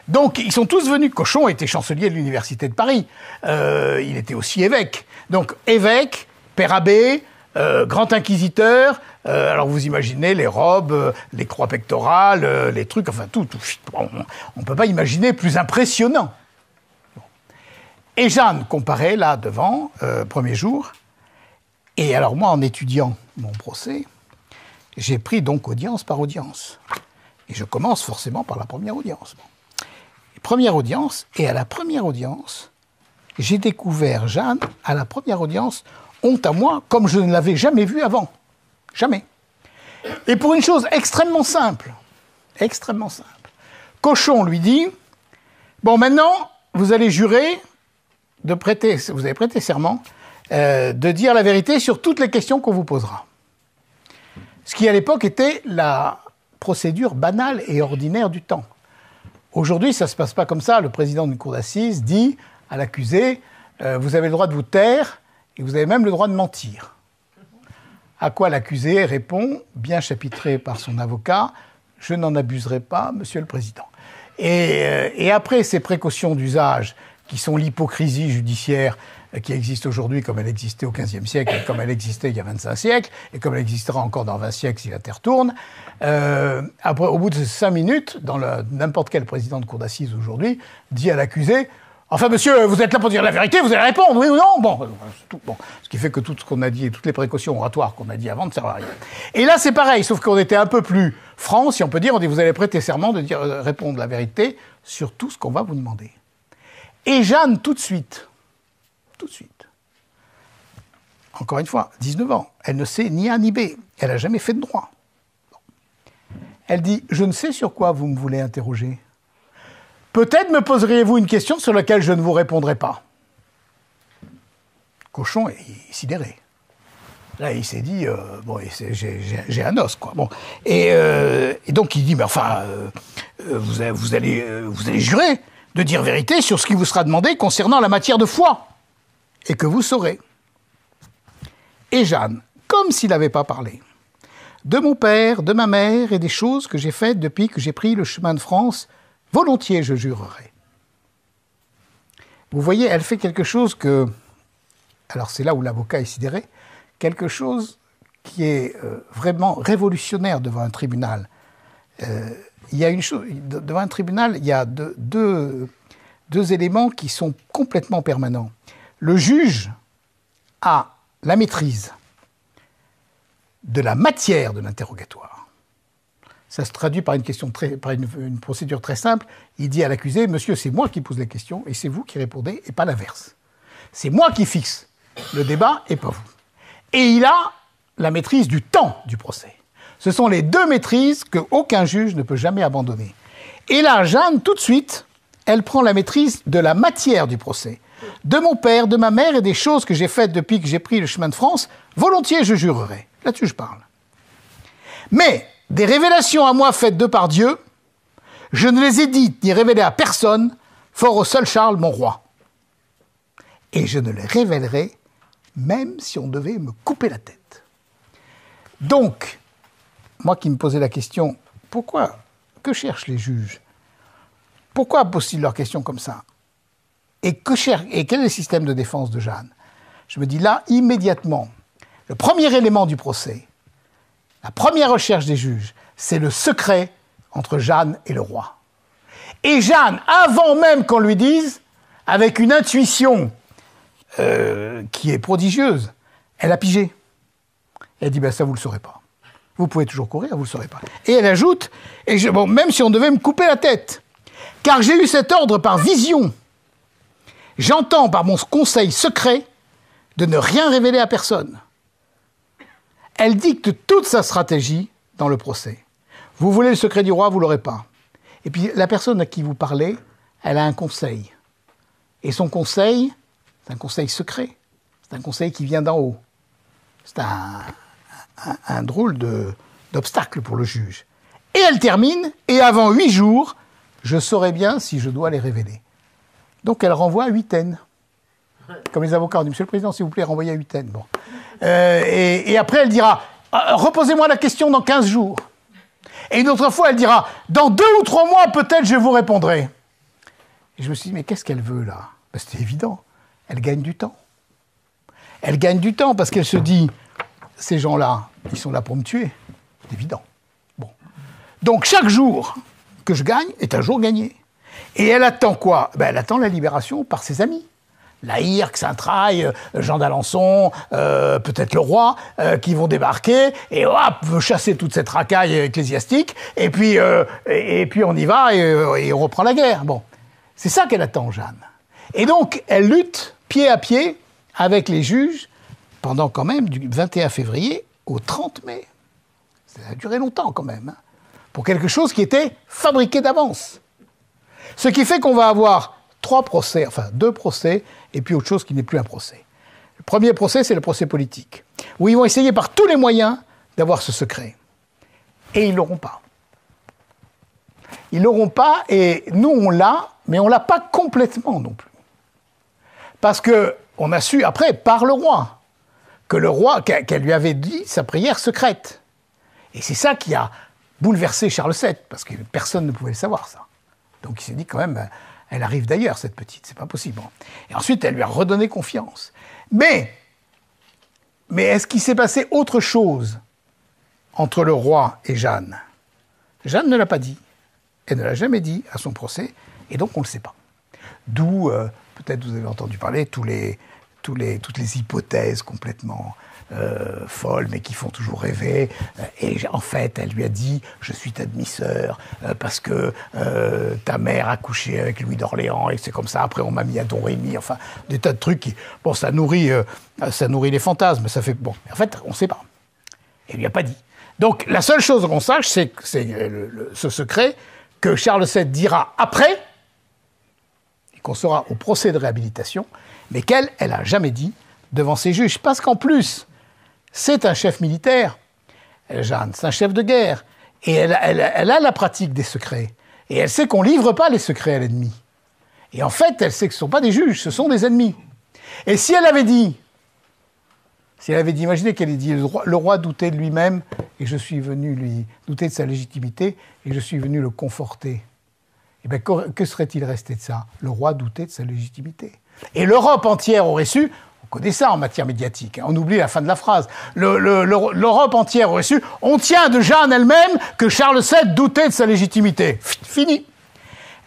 Donc, ils sont tous venus. Cochon était chancelier de l'université de Paris. Il était aussi évêque. Donc, évêque, père abbé, grand inquisiteur. Alors, vous imaginez les robes, les croix pectorales, les trucs, enfin, tout. On ne peut pas imaginer plus impressionnant. Bon. Et Jeanne comparait là, devant, premier jour. Et alors moi, en étudiant mon procès, j'ai pris donc audience par audience. Et je commence forcément par la première audience. Bon. Première audience, et à la première audience, j'ai découvert Jeanne, à la première audience, honte à moi, comme je ne l'avais jamais vue avant. Jamais. Et pour une chose extrêmement simple. Extrêmement simple. Cochon lui dit, bon maintenant, vous allez jurer vous avez prêté serment, de dire la vérité sur toutes les questions qu'on vous posera. Ce qui, à l'époque, était la procédure banale et ordinaire du temps. Aujourd'hui, ça ne se passe pas comme ça. Le président d'une cour d'assises dit à l'accusé « Vous avez le droit de vous taire et vous avez même le droit de mentir. » À quoi l'accusé répond, bien chapitré par son avocat « Je n'en abuserai pas, monsieur le président. » Et après ces précautions d'usage, qui sont l'hypocrisie judiciaire qui existe aujourd'hui comme elle existait au XVe siècle, et comme elle existait il y a 25 siècles, et comme elle existera encore dans 20 siècles si la Terre tourne. Après, au bout de 5 minutes, n'importe quel président de cour d'assises aujourd'hui dit à l'accusé « Enfin, monsieur, vous êtes là pour dire la vérité, vous allez répondre, oui ou non ?» Bon, tout, bon. Ce qui fait que tout ce qu'on a dit, et toutes les précautions oratoires qu'on a dit avant ne servent à rien. Et là, c'est pareil, sauf qu'on était un peu plus franc, si on peut dire. On dit « Vous allez prêter serment de répondre la vérité sur tout ce qu'on va vous demander. » Et Jeanne, tout de suite, encore une fois, 19 ans, elle ne sait ni A ni B, elle n'a jamais fait de droit. Bon. Elle dit « Je ne sais sur quoi vous me voulez interroger. Peut-être me poseriez-vous une question sur laquelle je ne vous répondrai pas. » Cochon est sidéré. Là, il s'est dit bon, j'ai un os, quoi. Bon. Et donc il dit mais enfin, vous allez jurer de dire vérité sur ce qui vous sera demandé concernant la matière de foi, et que vous saurez. Et Jeanne, comme s'il n'avait pas parlé, de mon père, de ma mère et des choses que j'ai faites depuis que j'ai pris le chemin de France, volontiers je jurerai. Vous voyez, elle fait quelque chose que, alors c'est là où l'avocat est sidéré, quelque chose qui est vraiment révolutionnaire devant un tribunal. Il y a une chose, devant un tribunal, il y a deux deux éléments qui sont complètement permanents. Le juge a la maîtrise de la matière de l'interrogatoire. Ça se traduit par une procédure très simple. Il dit à l'accusé, monsieur, c'est moi qui pose les questions et c'est vous qui répondez et pas l'inverse. C'est moi qui fixe le débat et pas vous. Et il a la maîtrise du temps du procès. Ce sont les deux maîtrises qu'aucun juge ne peut jamais abandonner. Et là, Jeanne, tout de suite, elle prend la maîtrise de la matière du procès. De mon père, de ma mère et des choses que j'ai faites depuis que j'ai pris le chemin de France, volontiers je jurerai. Là-dessus, je parle. Mais des révélations à moi faites de par Dieu, je ne les ai dites ni révélées à personne, fort au seul Charles, mon roi. Et je ne les révélerai même si on devait me couper la tête. Donc, moi qui me posais la question, pourquoi, que cherchent les juges? Pourquoi posent-ils leurs questions comme ça? Et quel est le système de défense de Jeanne? Je me dis là, immédiatement, le premier élément du procès, la première recherche des juges, c'est le secret entre Jeanne et le roi. Et Jeanne, avant même qu'on lui dise, avec une intuition qui est prodigieuse, elle a pigé. Elle dit, ben ça vous le saurez pas. Vous pouvez toujours courir, vous le saurez pas. Et elle ajoute, même si on devait me couper la tête, car j'ai eu cet ordre par vision, j'entends par mon conseil secret de ne rien révéler à personne. Elle dicte toute sa stratégie dans le procès. Vous voulez le secret du roi, vous l'aurez pas. Et puis la personne à qui vous parlez, elle a un conseil. Et son conseil, c'est un conseil secret. C'est un conseil qui vient d'en haut. C'est un drôle d'obstacle pour le juge. Et elle termine, et avant 8 jours, je saurai bien si je dois les révéler. Donc elle renvoie à huitaine. Comme les avocats ont dit, monsieur le président, s'il vous plaît, renvoyez à huitaine. Bon. Et après, elle dira, reposez-moi la question dans 15 jours. Et une autre fois, elle dira, dans 2 ou 3 mois, peut-être, je vous répondrai. Et je me suis dit, mais qu'est-ce qu'elle veut, là? Ben, c'était évident. Elle gagne du temps. Elle gagne du temps parce qu'elle se dit, ces gens-là, ils sont là pour me tuer. C'est évident. Bon. Donc, chaque jour que je gagne est un jour gagné. Et elle attend quoi? Ben, elle attend la libération par ses amis. La Hirc, Saint-Traille, Jean d'Alençon, peut-être le roi, qui vont débarquer et hop, chasser toute cette racaille ecclésiastique, et puis on y va et on reprend la guerre. Bon, c'est ça qu'elle attend, Jeanne. Et donc, elle lutte pied à pied avec les juges pendant quand même du 21 février au 30 mai. Ça a duré longtemps quand même, hein, pour quelque chose qui était fabriqué d'avance. Ce qui fait qu'on va avoir 2 procès, et puis autre chose qui n'est plus un procès. Le premier procès, c'est le procès politique, où ils vont essayer par tous les moyens d'avoir ce secret. Et ils ne l'auront pas. Ils ne l'auront pas, et nous, on l'a, mais on ne l'a pas complètement non plus. Parce qu'on a su, après, par le roi, qu'elle lui avait dit sa prière secrète. Et c'est ça qui a bouleversé Charles VII, parce que personne ne pouvait le savoir, ça. Donc il s'est dit quand même, elle arrive d'ailleurs, cette petite, c'est pas possible. Et ensuite, elle lui a redonné confiance. Mais est-ce qu'il s'est passé autre chose entre le roi et Jeanne? Jeanne ne l'a pas dit. Elle ne l'a jamais dit à son procès, et donc on ne le sait pas. D'où, peut-être vous avez entendu parler, toutes les hypothèses complètement folles, mais qui font toujours rêver. Et en fait, elle lui a dit « Je suis ta demi-sœur, parce que ta mère a couché avec Louis d'Orléans, et c'est comme ça, après on m'a mis à Don Rémy. » Enfin, des tas de trucs qui... Bon, ça nourrit les fantasmes, ça fait... Bon, en fait, on ne sait pas. Elle lui a pas dit. Donc, la seule chose qu'on sache, c'est ce secret que Charles VII dira après, et qu'on saura au procès de réhabilitation, mais qu'elle n'a jamais dit devant ses juges. Parce qu'en plus, c'est un chef militaire, Jeanne, c'est un chef de guerre, et elle a la pratique des secrets. Et elle sait qu'on ne livre pas les secrets à l'ennemi. Et en fait, elle sait que ce ne sont pas des juges, ce sont des ennemis. Et si elle avait dit, imaginez qu'elle ait dit, le roi doutait de lui-même, et je suis venu lui douter de sa légitimité, et je suis venu le conforter. Eh bien, que serait-il resté de ça? Le roi doutait de sa légitimité. Et l'Europe entière aurait su, on connaît ça en matière médiatique, hein, on oublie la fin de la phrase, l'Europe entière aurait su, on tient de Jeanne elle-même que Charles VII doutait de sa légitimité. Fini.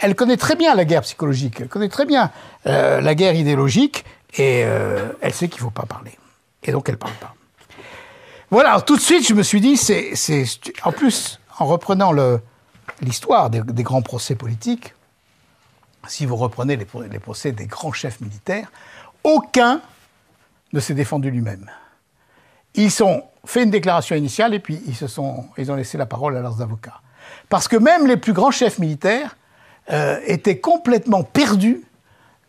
elle connaît très bien la guerre psychologique, elle connaît très bien la guerre idéologique, et elle sait qu'il ne faut pas parler. Et donc elle ne parle pas. Voilà, alors, tout de suite, je me suis dit, en plus, en reprenant l'histoire des grands procès politiques, si vous reprenez les procès des grands chefs militaires, aucun ne s'est défendu lui-même. Ils ont fait une déclaration initiale et puis ils ont laissé la parole à leurs avocats. Parce que même les plus grands chefs militaires étaient complètement perdus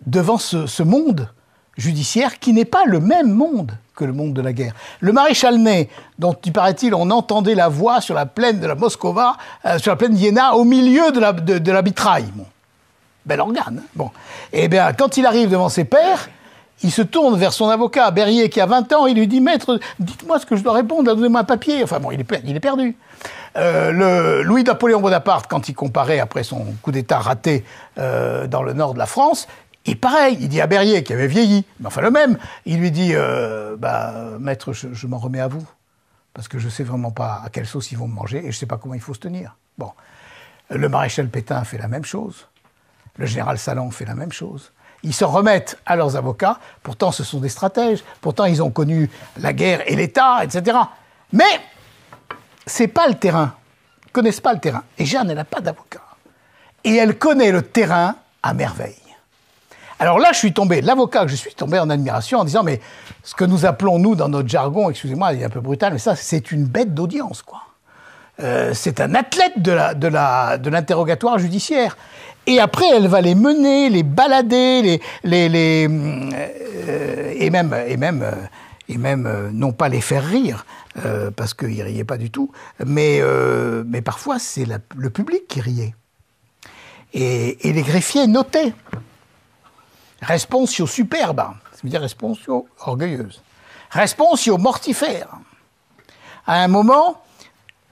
devant ce monde judiciaire qui n'est pas le même monde que le monde de la guerre. Le maréchal Ney, dont il paraît-il on entendait la voix sur la plaine de la Moskova, sur la plaine d'Iéna, au milieu de la mitraille. Bon. Bel organe. Hein. Bon. Et bien, quand il arrive devant ses pairs, il se tourne vers son avocat, Berryer, qui a 20 ans, il lui dit « Maître, dites-moi ce que je dois répondre, donnez-moi un papier. » Enfin bon, il est perdu. Louis-Napoléon Bonaparte, quand il comparait après son coup d'État raté dans le nord de la France, et pareil, il dit à Berryer, qui avait vieilli, mais enfin le même, il lui dit Maître, je m'en remets à vous, parce que je ne sais vraiment pas à quelle sauce ils vont me manger, et je ne sais pas comment il faut se tenir. » Bon. Le maréchal Pétain fait la même chose. Le général Salan fait la même chose. Ils s'en remettent à leurs avocats. Pourtant, ce sont des stratèges. Pourtant, ils ont connu la guerre et l'État, etc. Mais c'est pas le terrain. Ils ne connaissent pas le terrain. Et Jeanne, elle n'a pas d'avocat. Et elle connaît le terrain à merveille. Alors là, l'avocat que je suis tombé en admiration en disant, mais ce que nous appelons, nous, dans notre jargon, excusez-moi, il est un peu brutal, mais ça, c'est une bête d'audience, quoi. C'est un athlète de l'interrogatoire judiciaire. Et après, elle va les mener, les balader, et même non pas les faire rire, parce qu'ils ne riaient pas du tout, mais parfois c'est le public qui riait. Et les greffiers notaient. Responsio superbe, ça veut dire responsio orgueilleuse. Responsio mortifère. À un moment,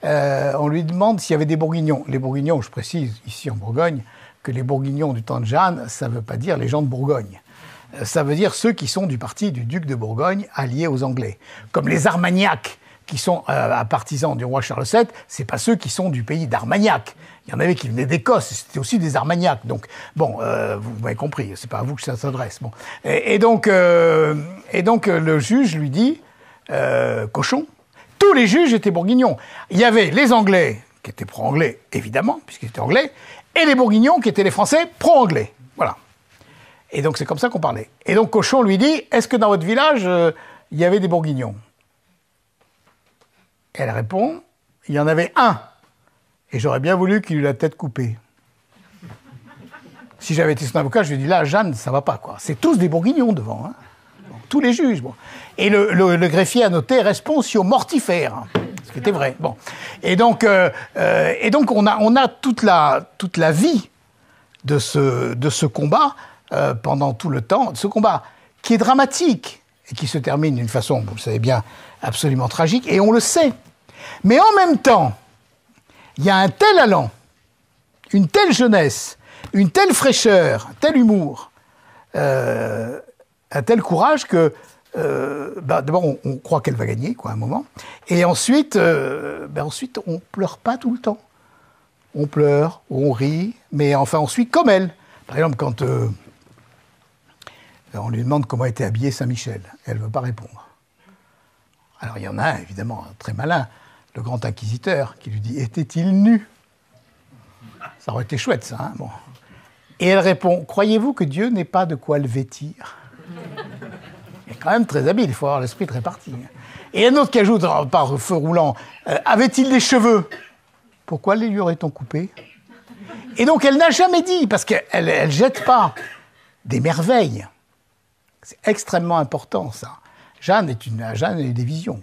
on lui demande s'il y avait des Bourguignons. Les Bourguignons, je précise, ici en Bourgogne, que les Bourguignons du temps de Jeanne, ça ne veut pas dire les gens de Bourgogne. Ça veut dire ceux qui sont du parti du duc de Bourgogne, alliés aux Anglais. Comme les Armagnacs, qui sont partisans du roi Charles VII, c'est pas ceux qui sont du pays d'Armagnac. Il y en avait qui venaient d'Écosse, c'était aussi des Armagnacs. Donc, bon, vous m'avez compris, c'est pas à vous que ça s'adresse. Bon. Et donc, le juge lui dit, cochon, tous les juges étaient bourguignons. Il y avait les Anglais, qui étaient pro-anglais, évidemment, puisqu'ils étaient anglais, et les Bourguignons, qui étaient les Français pro-anglais. Voilà. Et donc, c'est comme ça qu'on parlait. Et donc, Cochon lui dit, est-ce que dans votre village, il y avait des Bourguignons? Elle répond, il y en avait un. Et j'aurais bien voulu qu'il eût la tête coupée. Si j'avais été son avocat, je lui ai dit, là, Jeanne, ça va pas, quoi. C'est tous des Bourguignons devant, hein. Bon, tous les juges. Bon. Et le greffier a noté responsio mortifère. Ce qui était vrai. Bon. Et donc on a toute la vie de ce combat pendant tout le temps, de ce combat qui est dramatique et qui se termine d'une façon, vous le savez bien, absolument tragique, et on le sait. Mais en même temps, il y a un tel allant, une telle jeunesse, une telle fraîcheur, un tel humour, un tel courage que d'abord, on croit qu'elle va gagner, quoi, à un moment. Et ensuite, on pleure pas tout le temps. On pleure, on rit, mais enfin, on suit comme elle. Par exemple, quand on lui demande comment était habillé Saint-Michel, elle ne veut pas répondre. Alors, il y en a un, évidemment, très malin, le grand inquisiteur, qui lui dit « Était-il nu ?» Ça aurait été chouette, ça. Hein, bon. Et elle répond « Croyez-vous que Dieu n'ait pas de quoi le vêtir ?» Il est quand même très habile, il faut avoir l'esprit de répartie. Et un autre qui ajoute, par feu roulant, avait-il des cheveux? Pourquoi les lui aurait-on coupés? Et donc elle n'a jamais dit, parce qu'elle ne jette pas des merveilles. C'est extrêmement important, ça. Jeanne a eu des visions,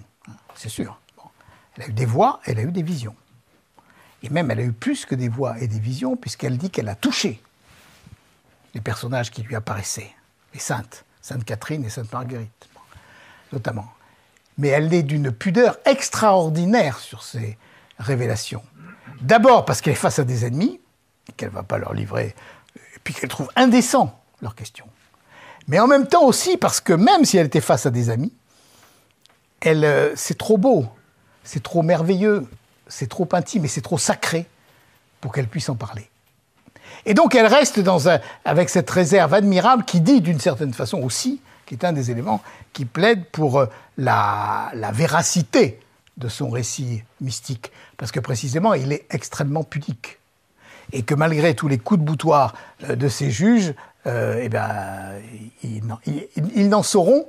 c'est sûr. Bon. Elle a eu des voix, elle a eu des visions. Et même, elle a eu plus que des voix et des visions, puisqu'elle dit qu'elle a touché les personnages qui lui apparaissaient, les saintes. Sainte Catherine et Sainte Marguerite, notamment. Mais elle est d'une pudeur extraordinaire sur ces révélations. D'abord parce qu'elle est face à des ennemis, et qu'elle ne va pas leur livrer, et puis qu'elle trouve indécent leurs questions. Mais en même temps aussi parce que même si elle était face à des amis, c'est trop beau, c'est trop merveilleux, c'est trop intime et c'est trop sacré pour qu'elle puisse en parler. Et donc elle reste avec cette réserve admirable qui dit d'une certaine façon aussi, qui est un des éléments qui plaide pour la véracité de son récit mystique, parce que précisément il est extrêmement pudique. Et que malgré tous les coups de boutoir de ces juges, ils n'en sauront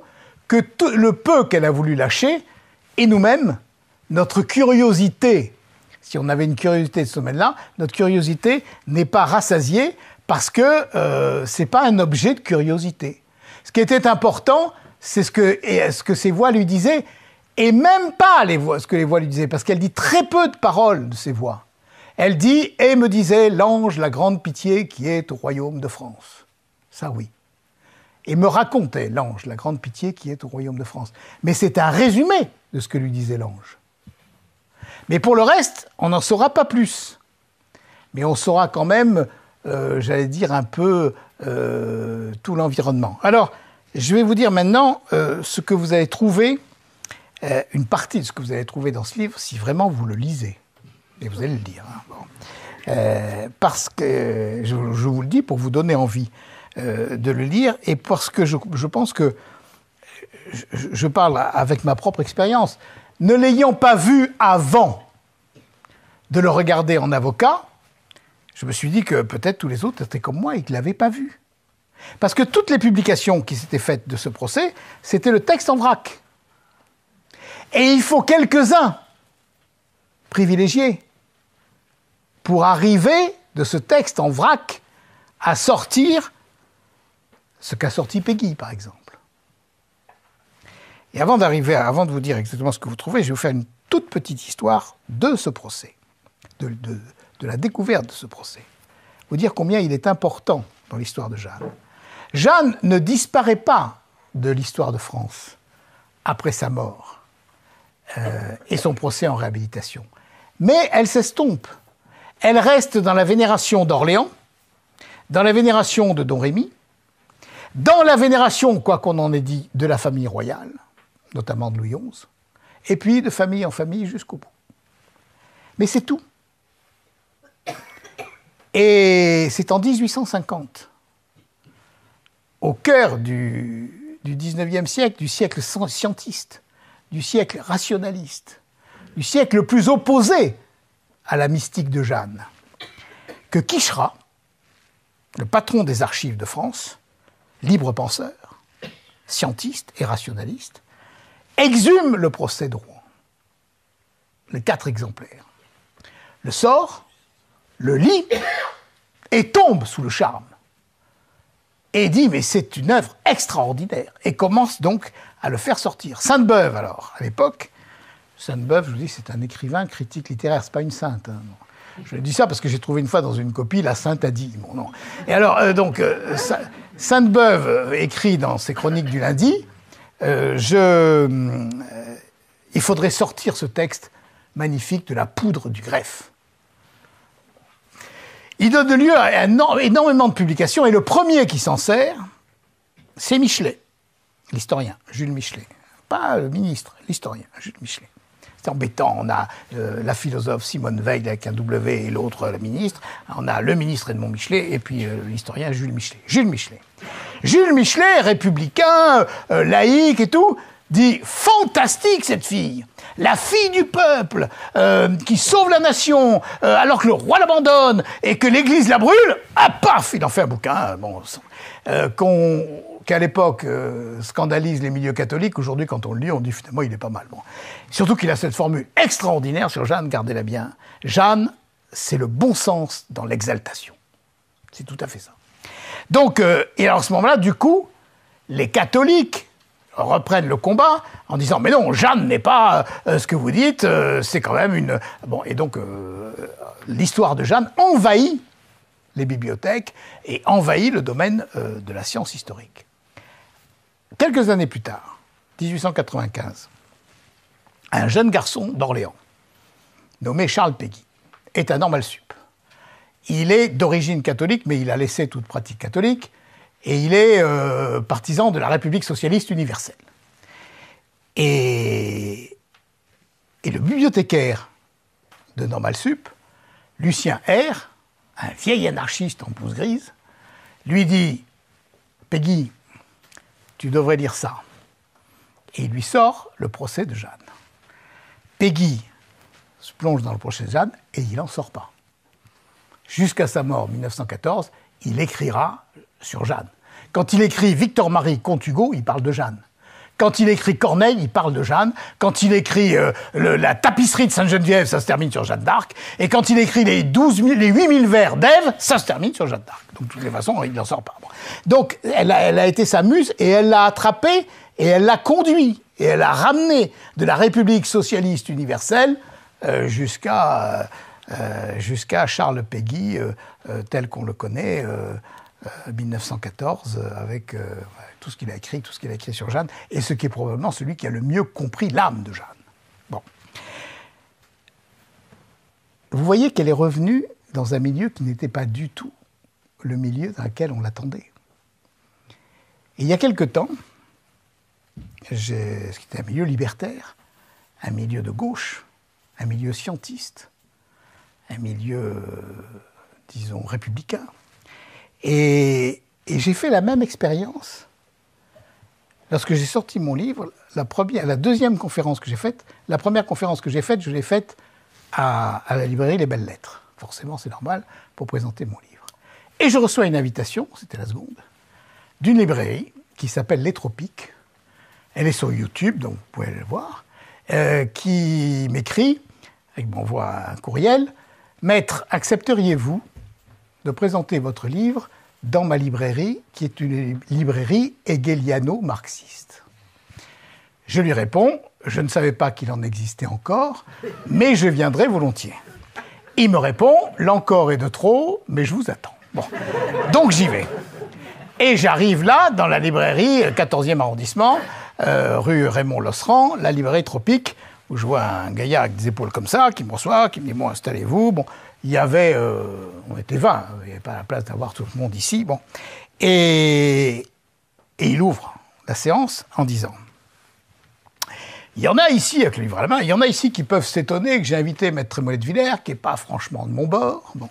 que le peu qu'elle a voulu lâcher, et nous-mêmes, notre curiosité, si on avait une curiosité de ce domaine-là, notre curiosité n'est pas rassasiée parce que c'est pas un objet de curiosité. Ce qui était important, c'est ce que ces voix lui disaient, et même pas ce que les voix lui disaient, parce qu'elle dit très peu de paroles de ces voix. Elle dit « Et me disait l'ange, la grande pitié qui est au royaume de France. » Ça, oui. Et me racontait l'ange, la grande pitié qui est au royaume de France. Mais c'est un résumé de ce que lui disait l'ange. Mais pour le reste, on n'en saura pas plus. Mais on saura quand même, j'allais dire, un peu tout l'environnement. Alors, je vais vous dire maintenant ce que vous avez trouvé, une partie de ce que vous avez trouvé dans ce livre, si vraiment vous le lisez. Et vous allez le lire. Hein. Bon. Parce que, je vous le dis pour vous donner envie de le lire, et parce que je pense que je parle avec ma propre expérience. Ne l'ayant pas vu avant de le regarder en avocat, je me suis dit que peut-être tous les autres étaient comme moi et qu'ils ne l'avaient pas vu. Parce que toutes les publications qui s'étaient faites de ce procès, c'était le texte en vrac. Et il faut quelques-uns privilégiés pour arriver de ce texte en vrac à sortir ce qu'a sorti Péguy, par exemple. Et avant de vous dire exactement ce que vous trouvez, je vais vous faire une toute petite histoire de ce procès, de la découverte de ce procès. Vous dire combien il est important dans l'histoire de Jeanne. Jeanne ne disparaît pas de l'histoire de France après sa mort et son procès en réhabilitation. Mais elle s'estompe. Elle reste dans la vénération d'Orléans, dans la vénération de Don Rémy, dans la vénération, quoi qu'on en ait dit, de la famille royale, notamment de Louis XI, et puis de famille en famille jusqu'au bout. Mais c'est tout. Et c'est en 1850, au cœur du XIXe siècle, du siècle scientiste, du siècle rationaliste, du siècle le plus opposé à la mystique de Jeanne, que Quicherat, le patron des archives de France, libre penseur, scientiste et rationaliste, exhume le procès de Rouen, les 4 exemplaires, le sort, le lit, et tombe sous le charme. Et dit, mais c'est une œuvre extraordinaire, et commence donc à le faire sortir. Sainte-Beuve, alors, à l'époque, Sainte-Beuve, je vous dis, c'est un écrivain, critique littéraire, c'est pas une sainte. Hein, je dis ça parce que j'ai trouvé une fois dans une copie, la sainte a dit mon nom. Et alors, Sainte-Beuve écrit dans ses chroniques du lundi, il faudrait sortir ce texte magnifique de la poudre du greffe. Il donne lieu à énormément de publications, et le premier qui s'en sert, c'est Michelet, l'historien, Jules Michelet. Pas le ministre, l'historien, Jules Michelet. C'est embêtant, on a la philosophe Simone Veil avec un W et l'autre la ministre, on a le ministre Edmond Michelet et puis l'historien Jules Michelet. Jules Michelet, républicain, laïque et tout, dit « Fantastique cette fille, la fille du peuple, qui sauve la nation, alors que le roi l'abandonne et que l'Église la brûle, ah paf, il en fait un bouquin, qu'à l'époque scandalise les milieux catholiques. Aujourd'hui, quand on le lit, on dit finalement il est pas mal. Bon. Surtout qu'il a cette formule extraordinaire sur Jeanne, gardez-la bien. Jeanne, c'est le bon sens dans l'exaltation. C'est tout à fait ça. Donc, et alors à ce moment-là, du coup, les catholiques reprennent le combat en disant « Mais non, Jeanne n'est pas ce que vous dites, c'est quand même une... » Bon, et donc, l'histoire de Jeanne envahit les bibliothèques et envahit le domaine de la science historique. Quelques années plus tard, 1895, un jeune garçon d'Orléans, nommé Charles Péguy, est à Normal Sup. Il est d'origine catholique, mais il a laissé toute pratique catholique, et il est partisan de la République socialiste universelle. Et le bibliothécaire de Normal Sup, Lucien R., un vieil anarchiste en blouse grise, lui dit « Peggy, tu devrais lire ça ». Et il lui sort le procès de Jeanne. Peggy se plonge dans le procès de Jeanne et il n'en sort pas. Jusqu'à sa mort en 1914, il écrira sur Jeanne. Quand il écrit Victor-Marie comte Hugo, il parle de Jeanne. Quand il écrit Corneille, il parle de Jeanne. Quand il écrit la tapisserie de Sainte-Geneviève, ça se termine sur Jeanne d'Arc. Et quand il écrit les 8000 vers d'Ève, ça se termine sur Jeanne d'Arc. Donc, de toutes les façons, il n'en sort pas. Donc, elle a été sa muse et elle l'a attrapé et elle l'a conduit. Et elle l'a ramené de la République socialiste universelle jusqu'à Charles Péguy, tel qu'on le connaît, 1914, avec tout ce qu'il a écrit sur Jeanne, et ce qui est probablement celui qui a le mieux compris l'âme de Jeanne. Bon. Vous voyez qu'elle est revenue dans un milieu qui n'était pas du tout le milieu dans lequel on l'attendait. Et il y a quelque temps, ce qui était un milieu libertaire, un milieu de gauche, un milieu scientiste, un milieu, disons, républicain. Et j'ai fait la même expérience lorsque j'ai sorti mon livre. La deuxième conférence que j'ai faite, la première conférence que j'ai faite, je l'ai faite à la librairie Les Belles Lettres. Forcément, c'est normal, pour présenter mon livre. Et je reçois une invitation, c'était la seconde, d'une librairie qui s'appelle Les Tropiques. Elle est sur YouTube, donc vous pouvez aller le voir, qui m'écrit, et m'envoie un courriel, « Maître, accepteriez-vous de présenter votre livre dans ma librairie, qui est une librairie hegeliano-marxiste ?» Je lui réponds, je ne savais pas qu'il en existait encore, mais je viendrai volontiers. Il me répond, l'encore est de trop, mais je vous attends. Bon, donc j'y vais. Et j'arrive là, dans la librairie, 14e arrondissement, rue Raymond Losserand, la librairie Tropique, où je vois un gaillard avec des épaules comme ça, qui me reçoit, qui me dit, bon, installez-vous. Bon, il y avait, on était 20, il n'y avait pas la place d'avoir tout le monde ici. Bon. Et il ouvre la séance en disant, il y en a ici, avec le livre à la main, il y en a ici qui peuvent s'étonner que j'ai invité Maître Trémollet de Villers, qui n'est pas franchement de mon bord, bon,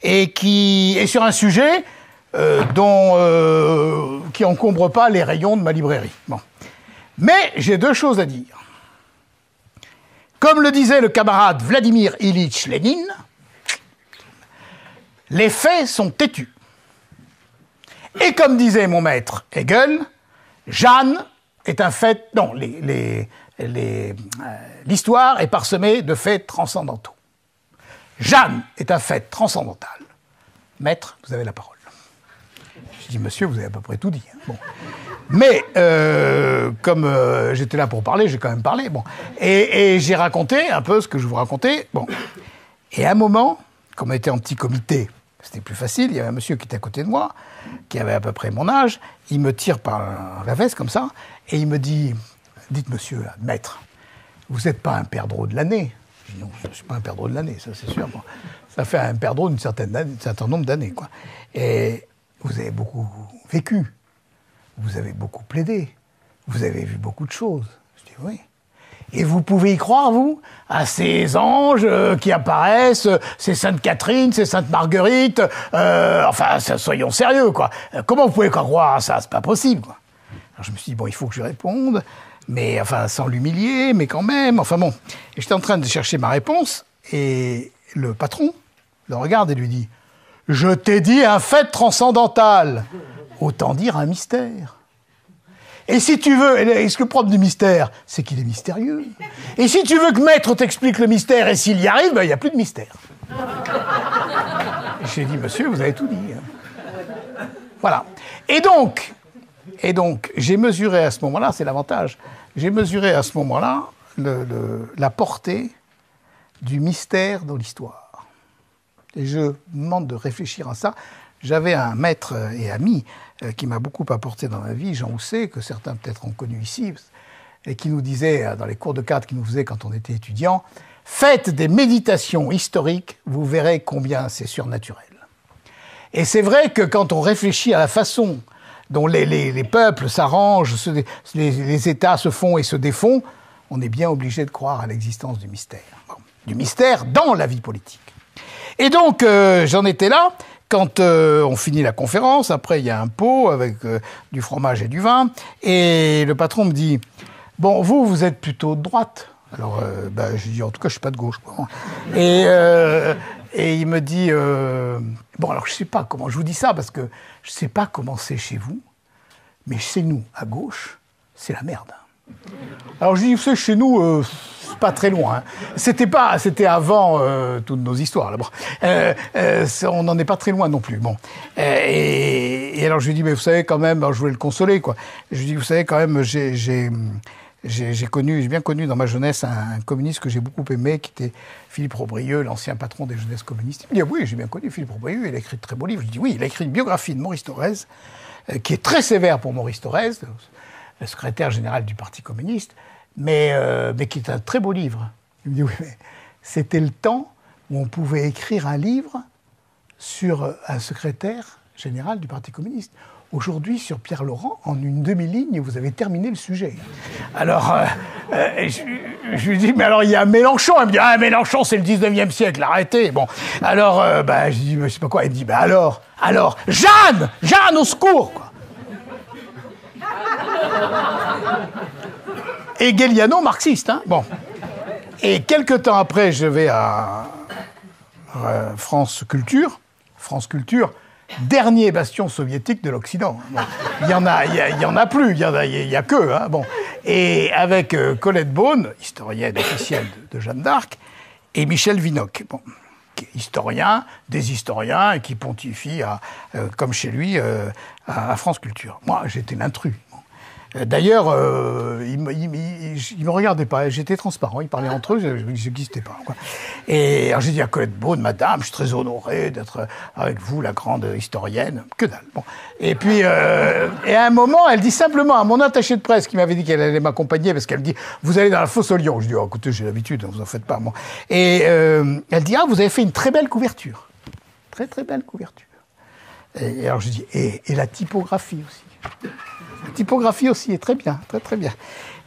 et qui est sur un sujet qui encombre pas les rayons de ma librairie. Bon. Mais j'ai deux choses à dire. Comme le disait le camarade Vladimir Ilitch Lénine, les faits sont têtus. Et comme disait mon maître Hegel, Jeanne est un fait... Non, l'histoire est parsemée de faits transcendantaux. Jeanne est un fait transcendantal. Maître, vous avez la parole. Je dis, monsieur, vous avez à peu près tout dit. Hein. Bon. Mais, comme j'étais là pour parler, j'ai quand même parlé. Bon. Et j'ai raconté un peu ce que je vous racontais. Bon. Et à un moment, comme on était en petit comité, c'était plus facile, il y avait un monsieur qui était à côté de moi, qui avait à peu près mon âge, il me tire par la veste comme ça, et il me dit, dites monsieur, là, maître, vous n'êtes pas un perdreau de l'année. Je dis non, je ne suis pas un perdreau de l'année, ça c'est sûr. Bon. Ça fait un perdreau d'un certain nombre d'années, quoi. Et vous avez beaucoup vécu, vous avez beaucoup plaidé, vous avez vu beaucoup de choses. Je dis oui. Et vous pouvez y croire, vous, à ces anges qui apparaissent, ces Sainte Catherine, ces Sainte Marguerite, enfin, soyons sérieux, quoi. Comment vous pouvez croire à ça? C'est pas possible, quoi. Alors je me suis dit, bon, il faut que je réponde, mais enfin, sans l'humilier, mais quand même, enfin bon. Et j'étais en train de chercher ma réponse, et le patron le regarde et lui dit, je t'ai dit un fait transcendantal. Autant dire un mystère. Et si tu veux, et ce que le propre du mystère, c'est qu'il est mystérieux. Et si tu veux que maître t'explique le mystère, et s'il y arrive, ben, il n'y a plus de mystère. J'ai dit, monsieur, vous avez tout dit. Voilà. Et donc, j'ai mesuré à ce moment-là, c'est l'avantage, j'ai mesuré à ce moment-là la portée du mystère dans l'histoire. Et je vous demande de réfléchir à ça. J'avais un maître et ami qui m'a beaucoup apporté dans ma vie, Jean Housset, que certains peut-être ont connu ici, et qui nous disait, dans les cours de cadre qu'il nous faisait quand on était étudiant, « Faites des méditations historiques, vous verrez combien c'est surnaturel. » Et c'est vrai que quand on réfléchit à la façon dont les peuples s'arrangent, les États se font et se défont, on est bien obligé de croire à l'existence du mystère. Bon, du mystère dans la vie politique. Et donc, j'en étais là. Quand on finit la conférence, après il y a un pot avec du fromage et du vin, et le patron me dit « Bon, vous êtes plutôt de droite ?» Alors, je dis « En tout cas, je suis pas de gauche. » Et il me dit bon, alors je sais pas comment je vous dis ça, parce que je sais pas comment c'est chez vous, mais chez nous, à gauche, c'est la merde. Alors je dis, vous savez, chez nous, c'est pas très loin. Hein. C'était avant toutes nos histoires. Là. Bon. On n'en est pas très loin non plus. Bon. Et alors je lui dis, mais vous savez quand même, alors, je voulais le consoler, quoi. Je lui dis, vous savez quand même, j'ai bien connu dans ma jeunesse un communiste que j'ai beaucoup aimé, qui était Philippe Robrieux, l'ancien patron des jeunesses communistes. Il me dit, ah oui, j'ai bien connu Philippe Robrieux, il a écrit de très beaux livres. Je lui dis, oui, il a écrit une biographie de Maurice Thorez, qui est très sévère pour Maurice Thorez, le secrétaire général du Parti communiste, mais qui est un très beau livre. Il me dit, oui, mais c'était le temps où on pouvait écrire un livre sur un secrétaire général du Parti communiste. Aujourd'hui, sur Pierre Laurent, en une demi-ligne, vous avez terminé le sujet. Alors, je lui dis, mais alors il y a Mélenchon. Elle me dit, ah, Mélenchon, c'est le 19e siècle, arrêtez. Bon, alors, je dis, mais je sais pas quoi. Elle me dit, alors, Jeanne, au secours, quoi. Hegeliano marxiste, hein. Bon. Et quelques temps après, je vais à France Culture, dernier bastion soviétique de l'Occident. Bon. Il y en a plus, il y a que, hein. Bon. Et avec Colette Beaune, historienne officielle de Jeanne d'Arc, et Michel Vinocq, bon, qui est historien, des historiens, et qui pontifie, comme chez lui, à France Culture. Moi, j'étais l'intrus. D'ailleurs, ils me regardaient pas, j'étais transparent, ils parlaient entre eux, je n'existais pas. Quoi. Et alors j'ai dit à Colette Beaune, madame, je suis très honoré d'être avec vous, la grande historienne. Que dalle. Bon. Et puis, et à un moment, elle dit simplement à mon attaché de presse qui m'avait dit qu'elle allait m'accompagner, parce qu'elle me dit, vous allez dans la fosse au lion. Je dis, oh, écoutez, j'ai l'habitude, vous en faites pas. Bon. Et elle dit, ah, vous avez fait une très belle couverture. Très, très belle couverture. Et alors je dis, et la typographie aussi. La typographie aussi est très bien, très très bien.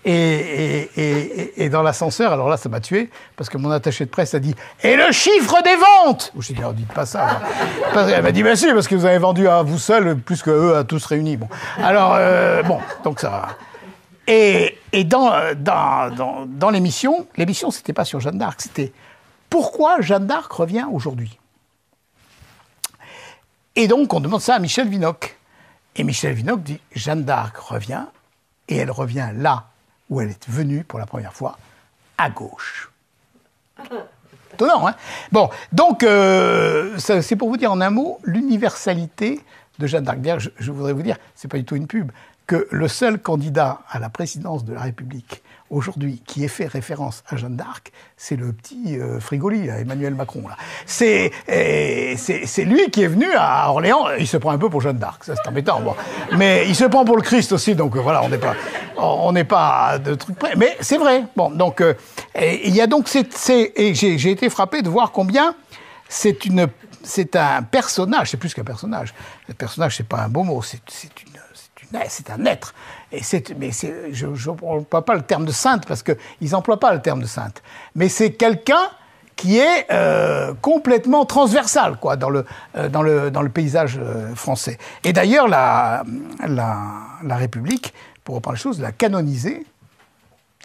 Et dans l'ascenseur, alors là, ça m'a tué, parce que mon attaché de presse a dit « Et le chiffre des ventes !» Je lui ai dit « Oh, dites pas ça. » Elle m'a dit « Ben si, parce que vous avez vendu à vous seul plus qu'eux à tous réunis. » Bon, alors, bon, donc ça va. Et dans l'émission, c'était pas sur Jeanne d'Arc, c'était « Pourquoi Jeanne d'Arc revient aujourd'hui ?» Et donc, on demande ça à Michel Vinocq. Et Michel Vinocq dit « Jeanne d'Arc revient, et elle revient là où elle est venue pour la première fois, à gauche. » Étonnant, hein? Bon, donc, c'est pour vous dire en un mot l'universalité de Jeanne d'Arc. D'ailleurs, je voudrais vous dire, c'est pas du tout une pub, que le seul candidat à la présidence de la République aujourd'hui qui ait fait référence à Jeanne d'Arc, c'est le petit Frigoli, là, Emmanuel Macron. Là. C'est lui qui est venu à Orléans. Il se prend un peu pour Jeanne d'Arc, ça c'est embêtant. Bon. Mais il se prend pour le Christ aussi, donc voilà, on n'est pas de trucs près. Mais c'est vrai. Bon, donc il y a donc et j'ai été frappé de voir combien c'est un personnage. C'est plus qu'un personnage. Le personnage, c'est pas un beau mot. C'est un être. Je n'emploie pas le terme de sainte, parce qu'ils n'emploient pas le terme de sainte. Mais c'est quelqu'un qui est complètement transversal, quoi, dans le paysage français. Et d'ailleurs, la République, pour reprendre les choses, l'a canonisée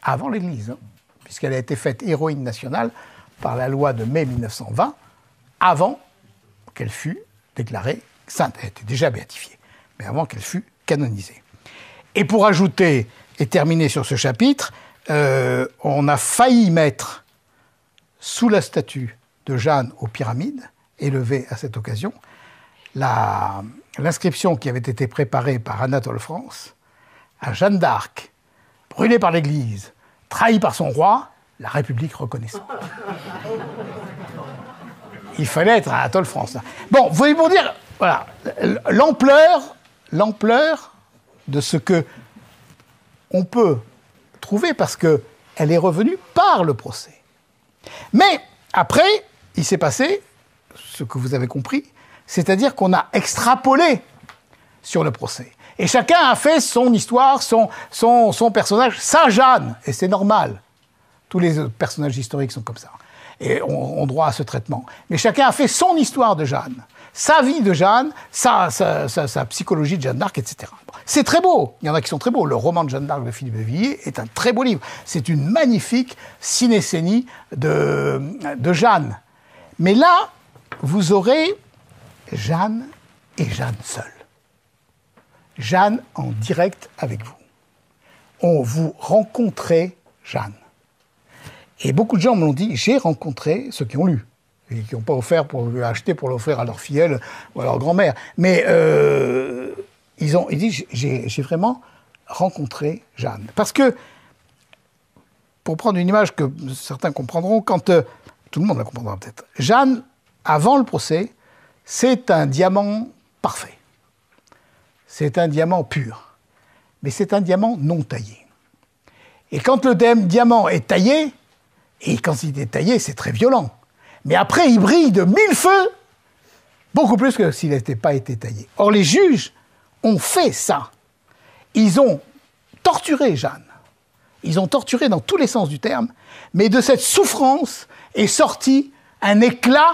avant l'Église, hein, puisqu'elle a été faite héroïne nationale par la loi de mai 1920, avant qu'elle fût déclarée sainte. Elle était déjà béatifiée, mais avant qu'elle fût canonisée. Et pour ajouter et terminer sur ce chapitre, on a failli mettre sous la statue de Jeanne aux Pyramides, élevée à cette occasion, l'inscription qui avait été préparée par Anatole France à Jeanne d'Arc, brûlée par l'Église, trahie par son roi, la République reconnaissante. Il fallait être Anatole France. Bon, vous voyez pour dire, voilà, l'ampleur de ce que on peut trouver, parce qu'elle est revenue par le procès. Mais après, il s'est passé ce que vous avez compris, c'est-à-dire qu'on a extrapolé sur le procès. Et chacun a fait son histoire, son personnage, sa Jeanne, et c'est normal. Tous les personnages historiques sont comme ça. et ont droit à ce traitement. Mais chacun a fait son histoire de Jeanne, sa vie de Jeanne, sa psychologie de Jeanne d'Arc, etc. C'est très beau, il y en a qui sont très beaux. Le roman de Jeanne d'Arc de Philippe de Villiers est un très beau livre. C'est une magnifique cinécénie de Jeanne. Mais là, vous aurez Jeanne et Jeanne seule. Jeanne en direct avec vous. Vous rencontrez Jeanne. Et beaucoup de gens me l'ont dit, j'ai rencontré ceux qui ont lu, et qui n'ont pas acheté pour l'offrir à leur filleule ou à leur grand-mère. Mais ils disent, j'ai vraiment rencontré Jeanne. Parce que, pour prendre une image que certains comprendront, quand tout le monde la comprendra peut-être, Jeanne, avant le procès, c'est un diamant parfait. C'est un diamant pur. Mais c'est un diamant non taillé. Et quand le diamant est taillé, et quand il est taillé, c'est très violent. Mais après, il brille de 1000 feux, beaucoup plus que s'il n'était pas été taillé. Or, les juges ont fait ça. Ils ont torturé Jeanne. Ils ont torturé dans tous les sens du terme, mais de cette souffrance est sorti un éclat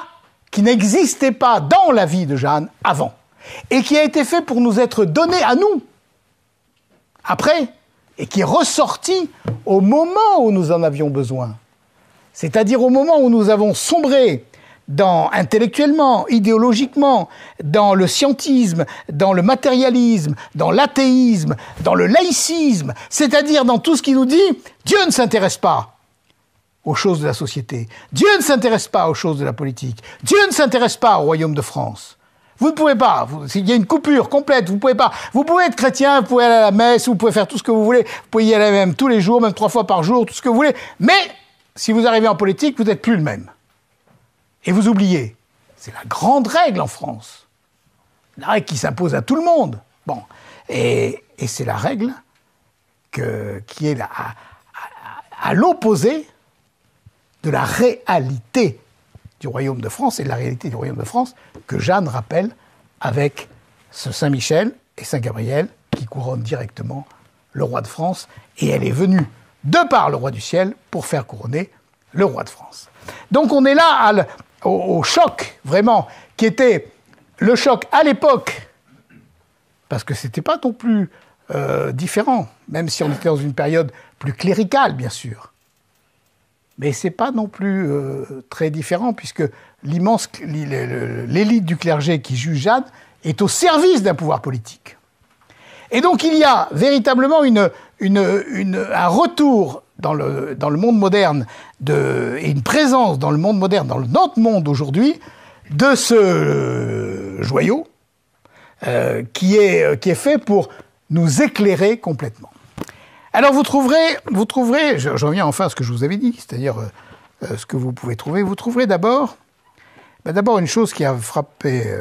qui n'existait pas dans la vie de Jeanne avant, et qui a été fait pour nous être donné à nous, après, et qui est ressorti au moment où nous en avions besoin. C'est-à-dire au moment où nous avons sombré intellectuellement, idéologiquement, dans le scientisme, dans le matérialisme, dans l'athéisme, dans le laïcisme, c'est-à-dire dans tout ce qui nous dit « Dieu ne s'intéresse pas aux choses de la société, Dieu ne s'intéresse pas aux choses de la politique, Dieu ne s'intéresse pas au royaume de France ». Vous ne pouvez pas, il y a une coupure complète, vous ne pouvez pas. Vous pouvez être chrétien, vous pouvez aller à la messe, vous pouvez faire tout ce que vous voulez, vous pouvez y aller même tous les jours, même 3 fois par jour, tout ce que vous voulez, mais si vous arrivez en politique, vous n'êtes plus le même. Et vous oubliez. C'est la grande règle en France. La règle qui s'impose à tout le monde. Bon. Et c'est la règle qui est à l'opposé de la réalité du royaume de France et de la réalité du royaume de France que Jeanne rappelle avec ce Saint-Michel et Saint-Gabriel qui couronnent directement le roi de France. Et elle est venue de par le roi du ciel pour faire couronner le roi de France. Donc on est là au choc, vraiment, qui était le choc à l'époque, parce que c'était pas non plus différent, même si on était dans une période plus cléricale, bien sûr. Mais c'est pas non plus très différent, puisque l'élite du clergé qui juge Jeanne est au service d'un pouvoir politique. Et donc il y a véritablement un retour dans le monde moderne et une présence dans le monde moderne, dans notre monde aujourd'hui, de ce joyau qui est fait pour nous éclairer complètement. Alors vous trouverez, je reviens enfin à ce que je vous avais dit, c'est-à-dire ce que vous pouvez trouver. Vous trouverez d'abord une chose qui a frappé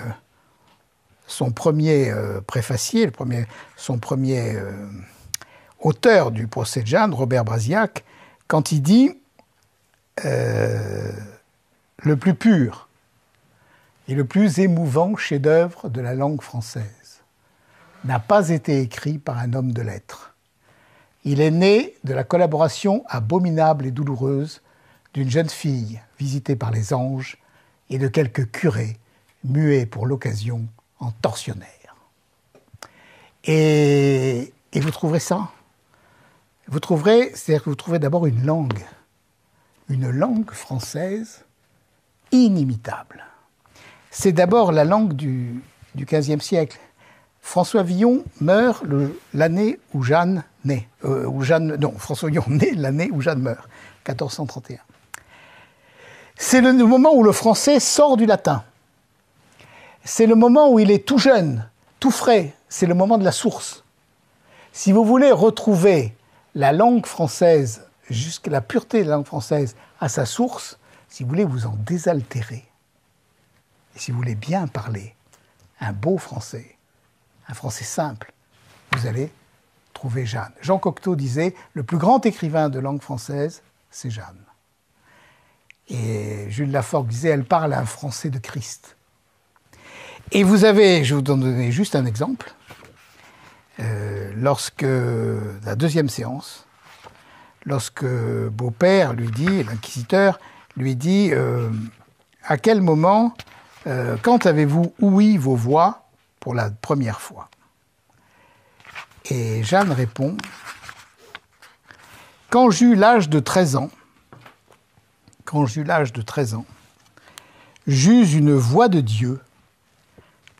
son premier préfacier, son premier auteur du procès de Jeanne, Robert Brasillac, quand il dit le plus pur et le plus émouvant chef-d'œuvre de la langue française n'a pas été écrit par un homme de lettres. Il est né de la collaboration abominable et douloureuse d'une jeune fille visitée par les anges et de quelques curés muets pour l'occasion en tortionnaires. Et vous trouverez ça. C'est-à-dire que vous trouverez d'abord une langue française inimitable. C'est d'abord la langue du XVe siècle. François Villon meurt l'année où Jeanne naît. François Villon naît l'année où Jeanne meurt, 1431. C'est le moment où le français sort du latin. C'est le moment où il est tout jeune, tout frais. C'est le moment de la source. Si vous voulez retrouver la langue française, jusqu'à la pureté de la langue française à sa source, si vous voulez vous en désaltérer, et si vous voulez bien parler un beau français, un français simple, vous allez trouver Jeanne. Jean Cocteau disait « Le plus grand écrivain de langue française, c'est Jeanne ». Et Jules Laforgue disait « Elle parle un français de Christ ». Et vous avez, je vais vous donner juste un exemple, lorsque, la deuxième séance, lorsque Beaupère lui dit, l'inquisiteur, lui dit à quel moment, quand avez-vous ouï vos voix pour la première fois? Et Jeanne répond, quand j'eus l'âge de 13 ans, j'eus une voix de Dieu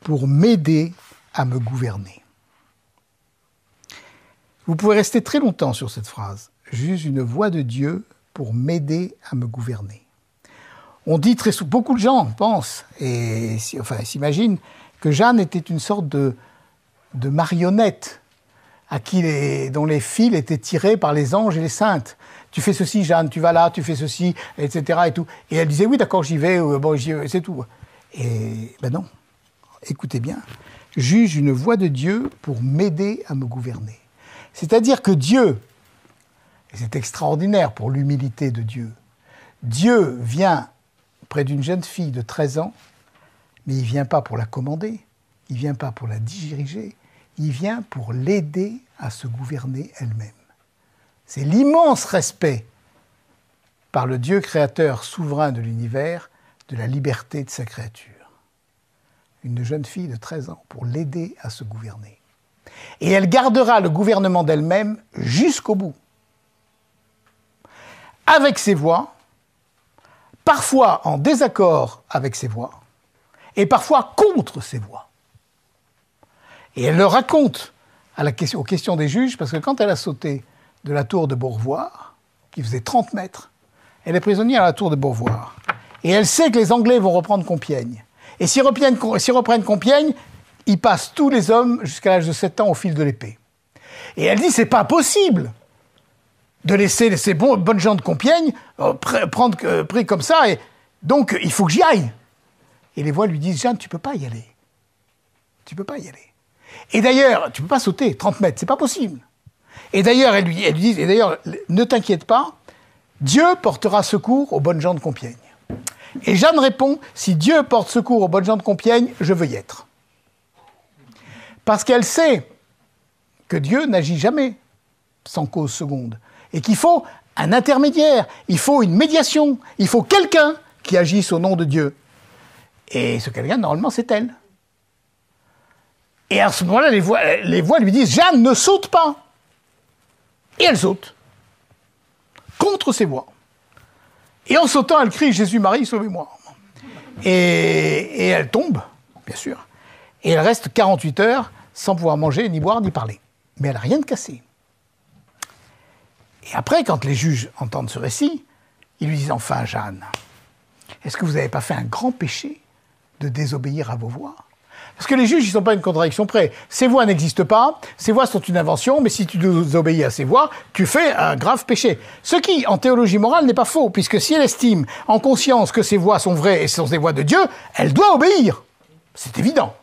pour m'aider à me gouverner. Vous pouvez rester très longtemps sur cette phrase. J'eus une voix de Dieu pour m'aider à me gouverner. On dit très souvent, beaucoup de gens pensent, et s'imaginent, que Jeanne était une sorte de marionnette dont les fils étaient tirés par les anges et les saintes. Tu fais ceci, Jeanne, tu vas là, tu fais ceci, etc. Et tout. Et elle disait, oui, d'accord, j'y vais, bon, c'est tout. Et ben non, écoutez bien, j'eus une voix de Dieu pour m'aider à me gouverner. C'est-à-dire que Dieu, et c'est extraordinaire pour l'humilité de Dieu, Dieu vient près d'une jeune fille de 13 ans, mais il ne vient pas pour la commander, il ne vient pas pour la diriger, il vient pour l'aider à se gouverner elle-même. C'est l'immense respect par le Dieu créateur souverain de l'univers de la liberté de sa créature. Une jeune fille de 13 ans pour l'aider à se gouverner. Et elle gardera le gouvernement d'elle-même jusqu'au bout. Avec ses voix, parfois en désaccord avec ses voix, et parfois contre ses voix. Et elle le raconte aux questions des juges, parce que quand elle a sauté de la tour de Beaurevoir, qui faisait 30 mètres, elle est prisonnière à la tour de Beaurevoir. Et elle sait que les Anglais vont reprendre Compiègne. Et s'ils reprennent Compiègne, ils passent tous les hommes jusqu'à l'âge de 7 ans au fil de l'épée. Et elle dit, c'est pas possible de laisser ces bonnes gens de Compiègne pris comme ça, et donc il faut que j'y aille. Et les voix lui disent, Jeanne, tu peux pas y aller. Tu peux pas y aller. Et d'ailleurs, tu peux pas sauter 30 mètres, c'est pas possible. Et d'ailleurs, elle lui dit, ne t'inquiète pas, Dieu portera secours aux bonnes gens de Compiègne. Et Jeanne répond, si Dieu porte secours aux bonnes gens de Compiègne, je veux y être. Parce qu'elle sait que Dieu n'agit jamais sans cause seconde. Et qu'il faut un intermédiaire, il faut une médiation, il faut quelqu'un qui agisse au nom de Dieu. Et ce quelqu'un, normalement, c'est elle. Et à ce moment-là, les voix lui disent, Jeanne, ne saute pas. Et elle saute. Contre ses voix. Et en sautant, elle crie, Jésus-Marie, sauvez-moi. Et elle tombe, bien sûr. Et elle reste 48 heures sans pouvoir manger, ni boire, ni parler. Mais elle n'a rien de cassé. Et après, quand les juges entendent ce récit, ils lui disent, enfin, Jeanne, est-ce que vous n'avez pas fait un grand péché de désobéir à vos voix? Parce que les juges, ils ne sont pas à une contradiction près. Ces voix n'existent pas, ces voix sont une invention, mais si tu désobéis à ces voix, tu fais un grave péché. Ce qui, en théologie morale, n'est pas faux, puisque si elle estime en conscience que ces voix sont vraies et sont des voix de Dieu, elle doit obéir. C'est évident.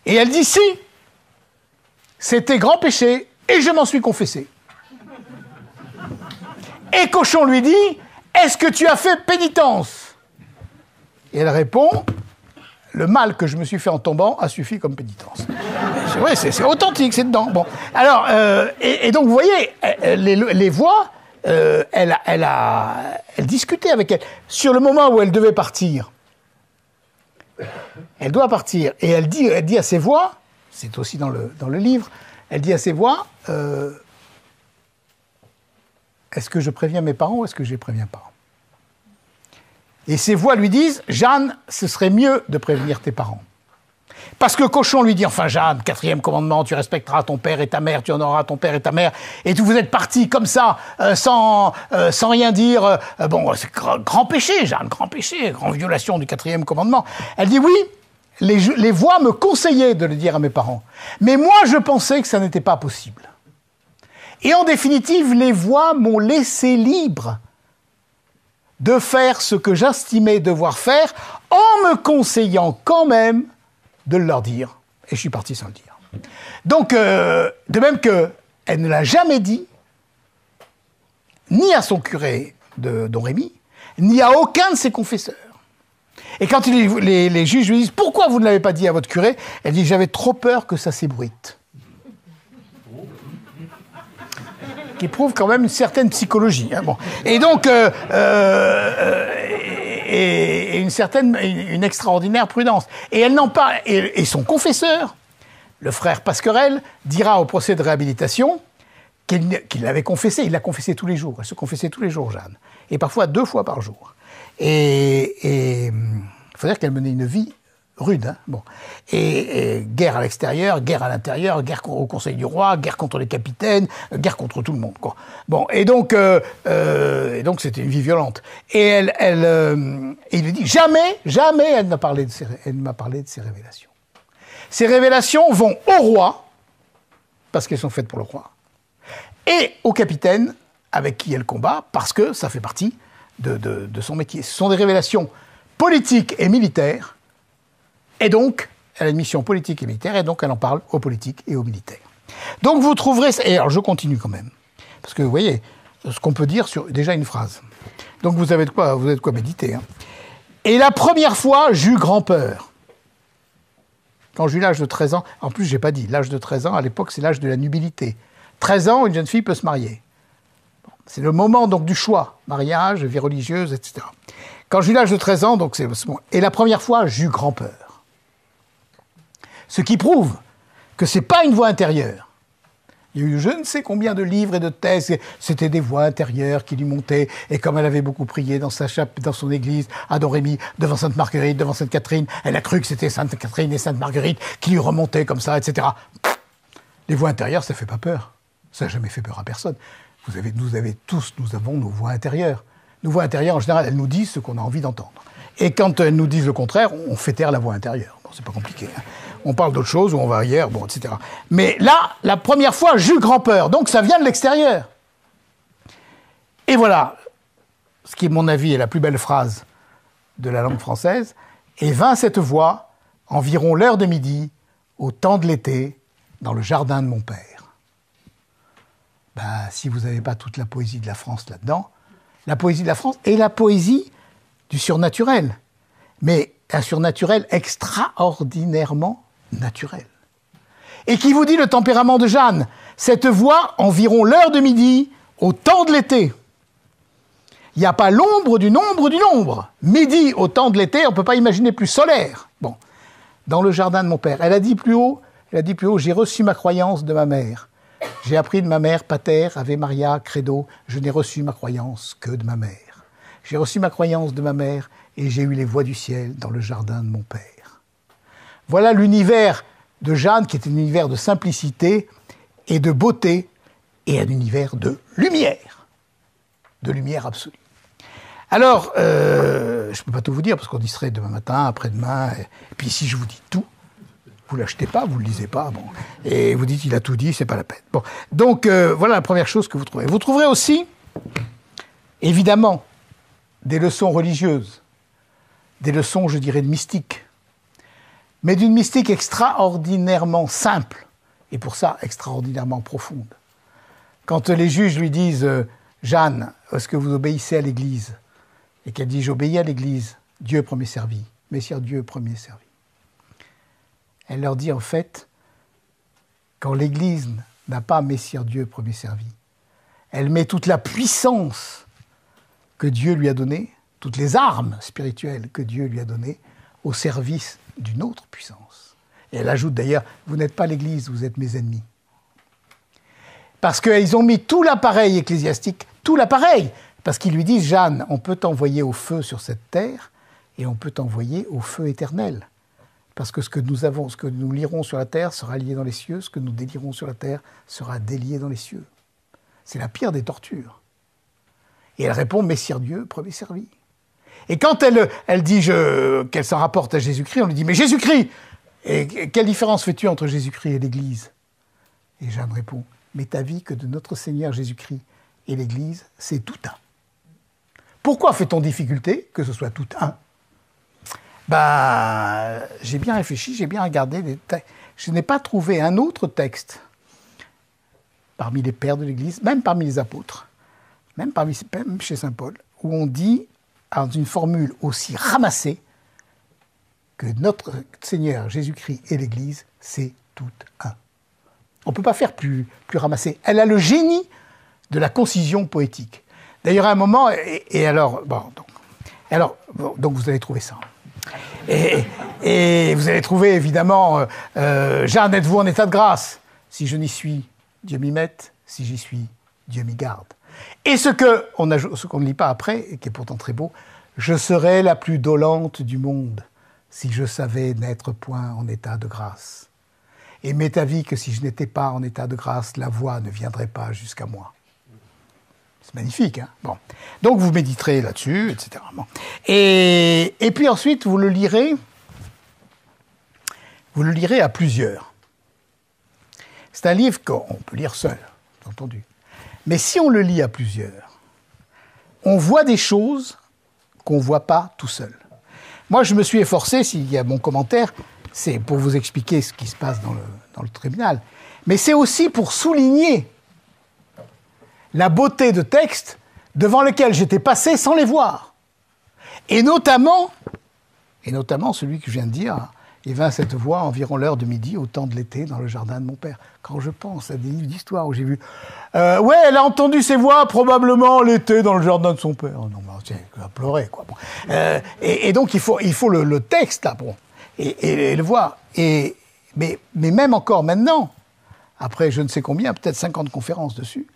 Et elle dit, si, c'était grand péché, et je m'en suis confessé. Et Cochon lui dit, est-ce que tu as fait pénitence? Et elle répond, le mal que je me suis fait en tombant a suffi comme pénitence. C'est vrai, c'est authentique, c'est dedans. Bon. Alors, et donc, vous voyez, les voix, elle discutait avec elle. Sur le moment où elle devait partir, elle doit partir, et elle dit à ses voix, c'est aussi dans le livre, elle dit à ses voix, est-ce que je préviens mes parents ou est-ce que je les préviens pas? Et ces voix lui disent, Jeanne, ce serait mieux de prévenir tes parents. Parce que Cochon lui dit, enfin Jeanne, 4e commandement, tu respecteras ton père et ta mère, tu honoreras ton père et ta mère, et vous êtes partis comme ça, sans rien dire. Bon, c'est grand péché, Jeanne, grand péché, grande violation du 4e commandement. Elle dit, oui, les voix me conseillaient de le dire à mes parents. Mais moi, je pensais que ça n'était pas possible. Et en définitive, les voix m'ont laissé libre de faire ce que j'estimais devoir faire, en me conseillant quand même de leur dire. Et je suis parti sans le dire. Donc, de même qu'elle ne l'a jamais dit, ni à son curé de Don Rémy, ni à aucun de ses confesseurs. Et quand les juges lui disent « Pourquoi vous ne l'avez pas dit à votre curé ?» Elle dit « J'avais trop peur que ça s'ébruite. » qui prouve quand même une certaine psychologie. Hein, bon. Et donc, et une extraordinaire prudence. Et elle n'en parle. Et son confesseur, le frère Pasquerel, dira au procès de réhabilitation qu'il l'avait confessé. Il l'a confessé tous les jours. Elle se confessait tous les jours, Jeanne. Et parfois 2 fois par jour. Et il faut dire qu'elle menait une vie rude. Hein, bon. Et guerre à l'extérieur, guerre à l'intérieur, guerre au Conseil du Roi, guerre contre les capitaines, guerre contre tout le monde. Quoi. Bon, et donc c'était une vie violente. Et il lui dit jamais elle ne m'a parlé de ses révélations. Ces révélations vont au roi, parce qu'elles sont faites pour le roi, et au capitaine avec qui elle combat, parce que ça fait partie de son métier. Ce sont des révélations politiques et militaires, et donc, elle a une mission politique et militaire, et donc elle en parle aux politiques et aux militaires. Donc vous trouverez... Et alors je continue quand même, parce que vous voyez, ce qu'on peut dire sur déjà une phrase. Donc vous avez de quoi méditer. Hein. Et la première fois, j'eus grand peur. Quand j'eus l'âge de 13 ans, en plus j'ai pas dit, l'âge de 13 ans, à l'époque c'est l'âge de la nubilité. 13 ans, une jeune fille peut se marier. C'est le moment donc du choix, mariage, vie religieuse, etc. Quand j'eus l'âge de 13 ans, donc c'est bon. Et la première fois, j'eus grand peur. Ce qui prouve que c'est pas une voix intérieure. Il y a eu je ne sais combien de livres et de thèses, c'était des voix intérieures qui lui montaient, et comme elle avait beaucoup prié dans son église, à Domrémy, devant Sainte Marguerite, devant Sainte Catherine, elle a cru que c'était Sainte Catherine et Sainte Marguerite qui lui remontaient comme ça, etc. Les voix intérieures, ça fait pas peur. Ça n'a jamais fait peur à personne. Nous avons nos voix intérieures. Nos voix intérieures, en général, elles nous disent ce qu'on a envie d'entendre. Et quand elles nous disent le contraire, on fait taire la voix intérieure. Bon, c'est pas compliqué. Hein. On parle d'autre chose, ou on va ailleurs, bon, etc. Mais là, la première fois, j'eus grand peur. Donc ça vient de l'extérieur. Et voilà, ce qui, à mon avis, est la plus belle phrase de la langue française. Et vint cette voix, environ l'heure de midi, au temps de l'été, dans le jardin de mon père. Ben, si vous n'avez pas toute la poésie de la France là-dedans, la poésie de la France et la poésie du surnaturel. Mais un surnaturel extraordinairement naturel. Et qui vous dit le tempérament de Jeanne. Cette voix, environ l'heure de midi, au temps de l'été. Il n'y a pas l'ombre du nombre du nombre. Midi, au temps de l'été, on ne peut pas imaginer plus solaire. Bon, dans le jardin de mon père. Elle a dit plus haut, j'ai reçu ma croyance de ma mère. J'ai appris de ma mère, pater, Ave Maria, credo, je n'ai reçu ma croyance que de ma mère. J'ai reçu ma croyance de ma mère et j'ai eu les voix du ciel dans le jardin de mon père. Voilà l'univers de Jeanne qui est un univers de simplicité et de beauté et un univers de lumière absolue. Alors, je ne peux pas tout vous dire parce qu'on y serait demain matin, après-demain, et puis si je vous dis tout, vous ne l'achetez pas, vous ne le lisez pas, bon, et vous dites il a tout dit, c'est pas la peine. Bon, donc voilà la première chose que vous trouverez. Vous trouverez aussi, évidemment, des leçons religieuses, des leçons, je dirais, de mystique, mais d'une mystique extraordinairement simple, et pour ça extraordinairement profonde. Quand les juges lui disent « Jeanne, est-ce que vous obéissez à l'Église ?» et qu'elle dit « J'obéis à l'Église, Dieu premier servi, Messire Dieu premier servi ». Elle leur dit en fait, quand l'Église n'a pas Messire Dieu premier servi, elle met toute la puissance que Dieu lui a donnée, toutes les armes spirituelles que Dieu lui a données, au service d'une autre puissance. Et elle ajoute d'ailleurs, vous n'êtes pas l'Église, vous êtes mes ennemis. Parce qu'ils ont mis tout l'appareil ecclésiastique, tout l'appareil, parce qu'ils lui disent, Jeanne, on peut t'envoyer au feu sur cette terre, et on peut t'envoyer au feu éternel. Parce que ce que nous lirons sur la terre sera lié dans les cieux, ce que nous délirons sur la terre sera délié dans les cieux. C'est la pire des tortures. Et elle répond, Messire Dieu, premier servi. Et quand elle dit qu'elle s'en rapporte à Jésus-Christ, on lui dit, mais Jésus-Christ, et quelle différence fais-tu entre Jésus-Christ et l'Église? Et Jeanne répond, mais ta vie que de notre Seigneur Jésus-Christ et l'Église, c'est tout un. Pourquoi fait-on difficulté que ce soit tout un? J'ai bien réfléchi, j'ai bien regardé des textes. Je n'ai pas trouvé un autre texte parmi les pères de l'Église, même parmi les apôtres, même chez saint Paul, où on dit, dans une formule aussi ramassée, que notre Seigneur Jésus-Christ et l'Église, c'est tout un. On ne peut pas faire plus ramassé. Elle a le génie de la concision poétique. D'ailleurs, à un moment, et alors, donc vous allez trouver ça. Et vous allez trouver, évidemment, Jeanne, êtes-vous en état de grâce? Si je n'y suis, Dieu m'y mette. Si j'y suis, Dieu m'y garde. Et ce qu'on ne lit pas après, et qui est pourtant très beau, je serais la plus dolente du monde si je savais n'être point en état de grâce. Et m'est avis que si je n'étais pas en état de grâce, la voix ne viendrait pas jusqu'à moi. C'est magnifique, hein? Bon. Donc vous méditerez là-dessus, etc. Bon. Et puis ensuite, vous le lirez à plusieurs. C'est un livre qu'on peut lire seul, bien entendu. Mais si on le lit à plusieurs, on voit des choses qu'on ne voit pas tout seul. Moi, je me suis efforcé, s'il y a mon commentaire, c'est pour vous expliquer ce qui se passe dans le tribunal. Mais c'est aussi pour souligner la beauté de textes devant lesquels j'étais passé sans les voir. Et notamment celui que je viens de dire, il vint à cette voix environ l'heure de midi, au temps de l'été, dans le jardin de mon père. Quand je pense à des livres d'histoire où j'ai vu ouais, elle a entendu ces voix probablement l'été dans le jardin de son père. Non, tiens, elle va pleurer, quoi. Bon. Et donc il faut le texte, là, bon, et le voir. Mais même encore maintenant, après je ne sais combien, peut-être 50 conférences dessus,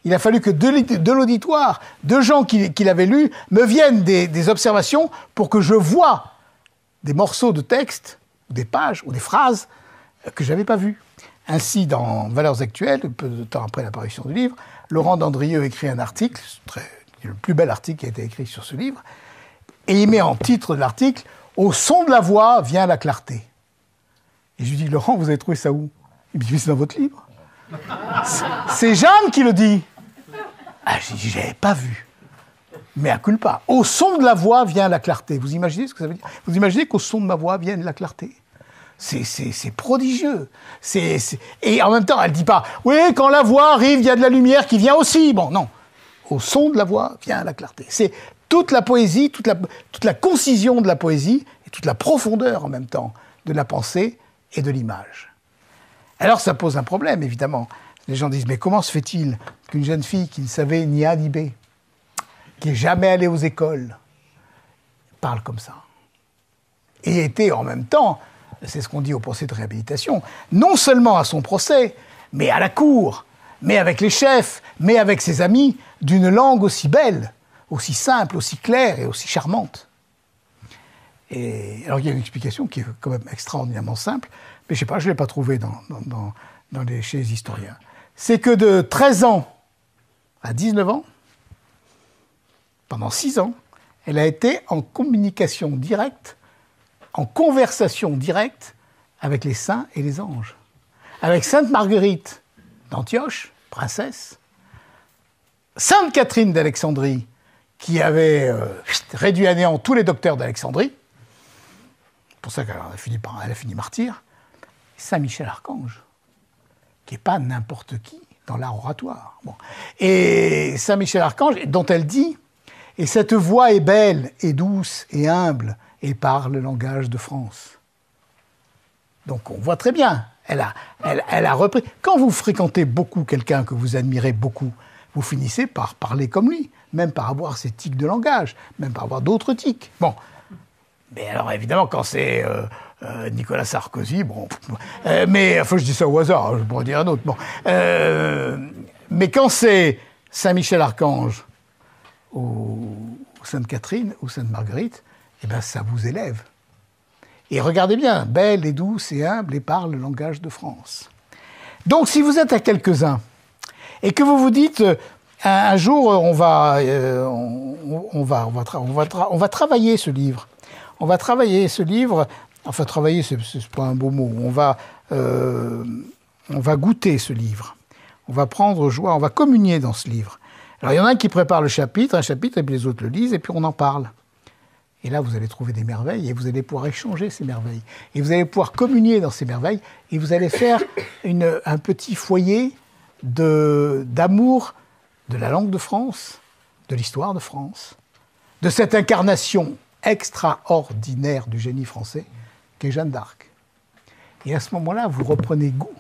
il a fallu que de l'auditoire, de gens qui l'avaient lu, me viennent des observations pour que je voie des morceaux de texte, ou des pages, ou des phrases que je n'avais pas vues. Ainsi, dans Valeurs actuelles, peu de temps après l'apparition du livre, Laurent Dandrieux écrit un article, le plus bel article qui a été écrit sur ce livre, et il met en titre de l'article « Au son de la voix vient la clarté ». Et je lui dis « Laurent, vous avez trouvé ça où ?» Il me dit « C'est dans votre livre. » C'est Jeanne qui le dit. Ah, j'ai dit « J'avais pas vu. » Mais à culpa. Au son de la voix vient la clarté. Vous imaginez ce que ça veut dire? Vous imaginez qu'au son de ma voix vienne la clarté? C'est prodigieux. Et en même temps, elle ne dit pas « Oui, quand la voix arrive, il y a de la lumière qui vient aussi. » Bon, non. Au son de la voix vient la clarté. C'est toute la poésie, toute la concision de la poésie et toute la profondeur en même temps de la pensée et de l'image. Alors ça pose un problème, évidemment. Les gens disent « Mais comment se fait-il qu'une jeune fille qui ne savait ni A ni B, qui n'est jamais allée aux écoles, parle comme ça ?» Et était en même temps, c'est ce qu'on dit au procès de réhabilitation, non seulement à son procès, mais à la cour, mais avec les chefs, mais avec ses amis, d'une langue aussi belle, aussi simple, aussi claire et aussi charmante. Et alors il y a une explication qui est quand même extraordinairement simple, mais je sais pas, je ne l'ai pas trouvée chez les historiens. C'est que de 13 ans à 19 ans, pendant 6 ans, elle a été en communication directe, en conversation directe avec les saints et les anges. Avec Sainte Marguerite d'Antioche, princesse, Sainte Catherine d'Alexandrie, qui avait réduit à néant tous les docteurs d'Alexandrie, c'est pour ça qu'elle a fini martyr, Saint Michel Archange, qui n'est pas n'importe qui dans l'art oratoire. Bon. Et Saint Michel Archange, dont elle dit « Et cette voix est belle, et douce, et humble, et parle le langage de France. » Donc on voit très bien, elle a repris. Quand vous fréquentez beaucoup quelqu'un que vous admirez beaucoup, vous finissez par parler comme lui, même par avoir ses tics de langage, même par avoir d'autres tics. Bon. Mais alors évidemment, quand c'est Nicolas Sarkozy, bon... mais, enfin, je dis ça au hasard, je pourrais dire un autre. Bon. Mais quand c'est Saint-Michel Archange ou Sainte Catherine ou Sainte Marguerite, eh bien, ça vous élève. Et regardez bien, belle et douce et humble et parle le langage de France. Donc, si vous êtes à quelques-uns et que vous vous dites, un jour, on va travailler ce livre. On va travailler ce livre. Enfin, travailler, c'est pas un beau mot. On va goûter ce livre. On va prendre joie, on va communier dans ce livre. Alors, il y en a un qui prépare un chapitre, et puis les autres le lisent, et puis on en parle. Et là, vous allez trouver des merveilles, et vous allez pouvoir échanger ces merveilles. Et vous allez pouvoir communier dans ces merveilles, et vous allez faire un petit foyer d'amour de la langue de France, de l'histoire de France, de cette incarnation extraordinaire du génie français qu'est Jeanne d'Arc. Et à ce moment-là, vous reprenez goût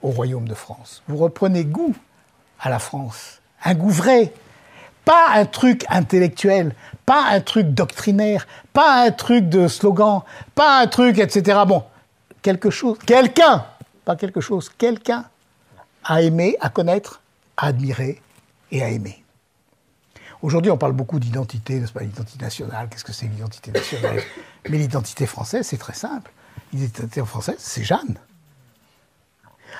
au royaume de France. Vous reprenez goût à la France. Un goût vrai. Pas un truc intellectuel, pas un truc doctrinaire, pas un truc de slogan, pas un truc, etc. Bon, quelque chose, quelqu'un, pas quelque chose, quelqu'un à aimer, à connaître, à admirer et à aimer. Aujourd'hui, on parle beaucoup d'identité, n'est-ce pas, l'identité nationale, qu'est-ce que c'est l'identité nationale? Mais l'identité française, c'est très simple. L'identité française, c'est Jeanne.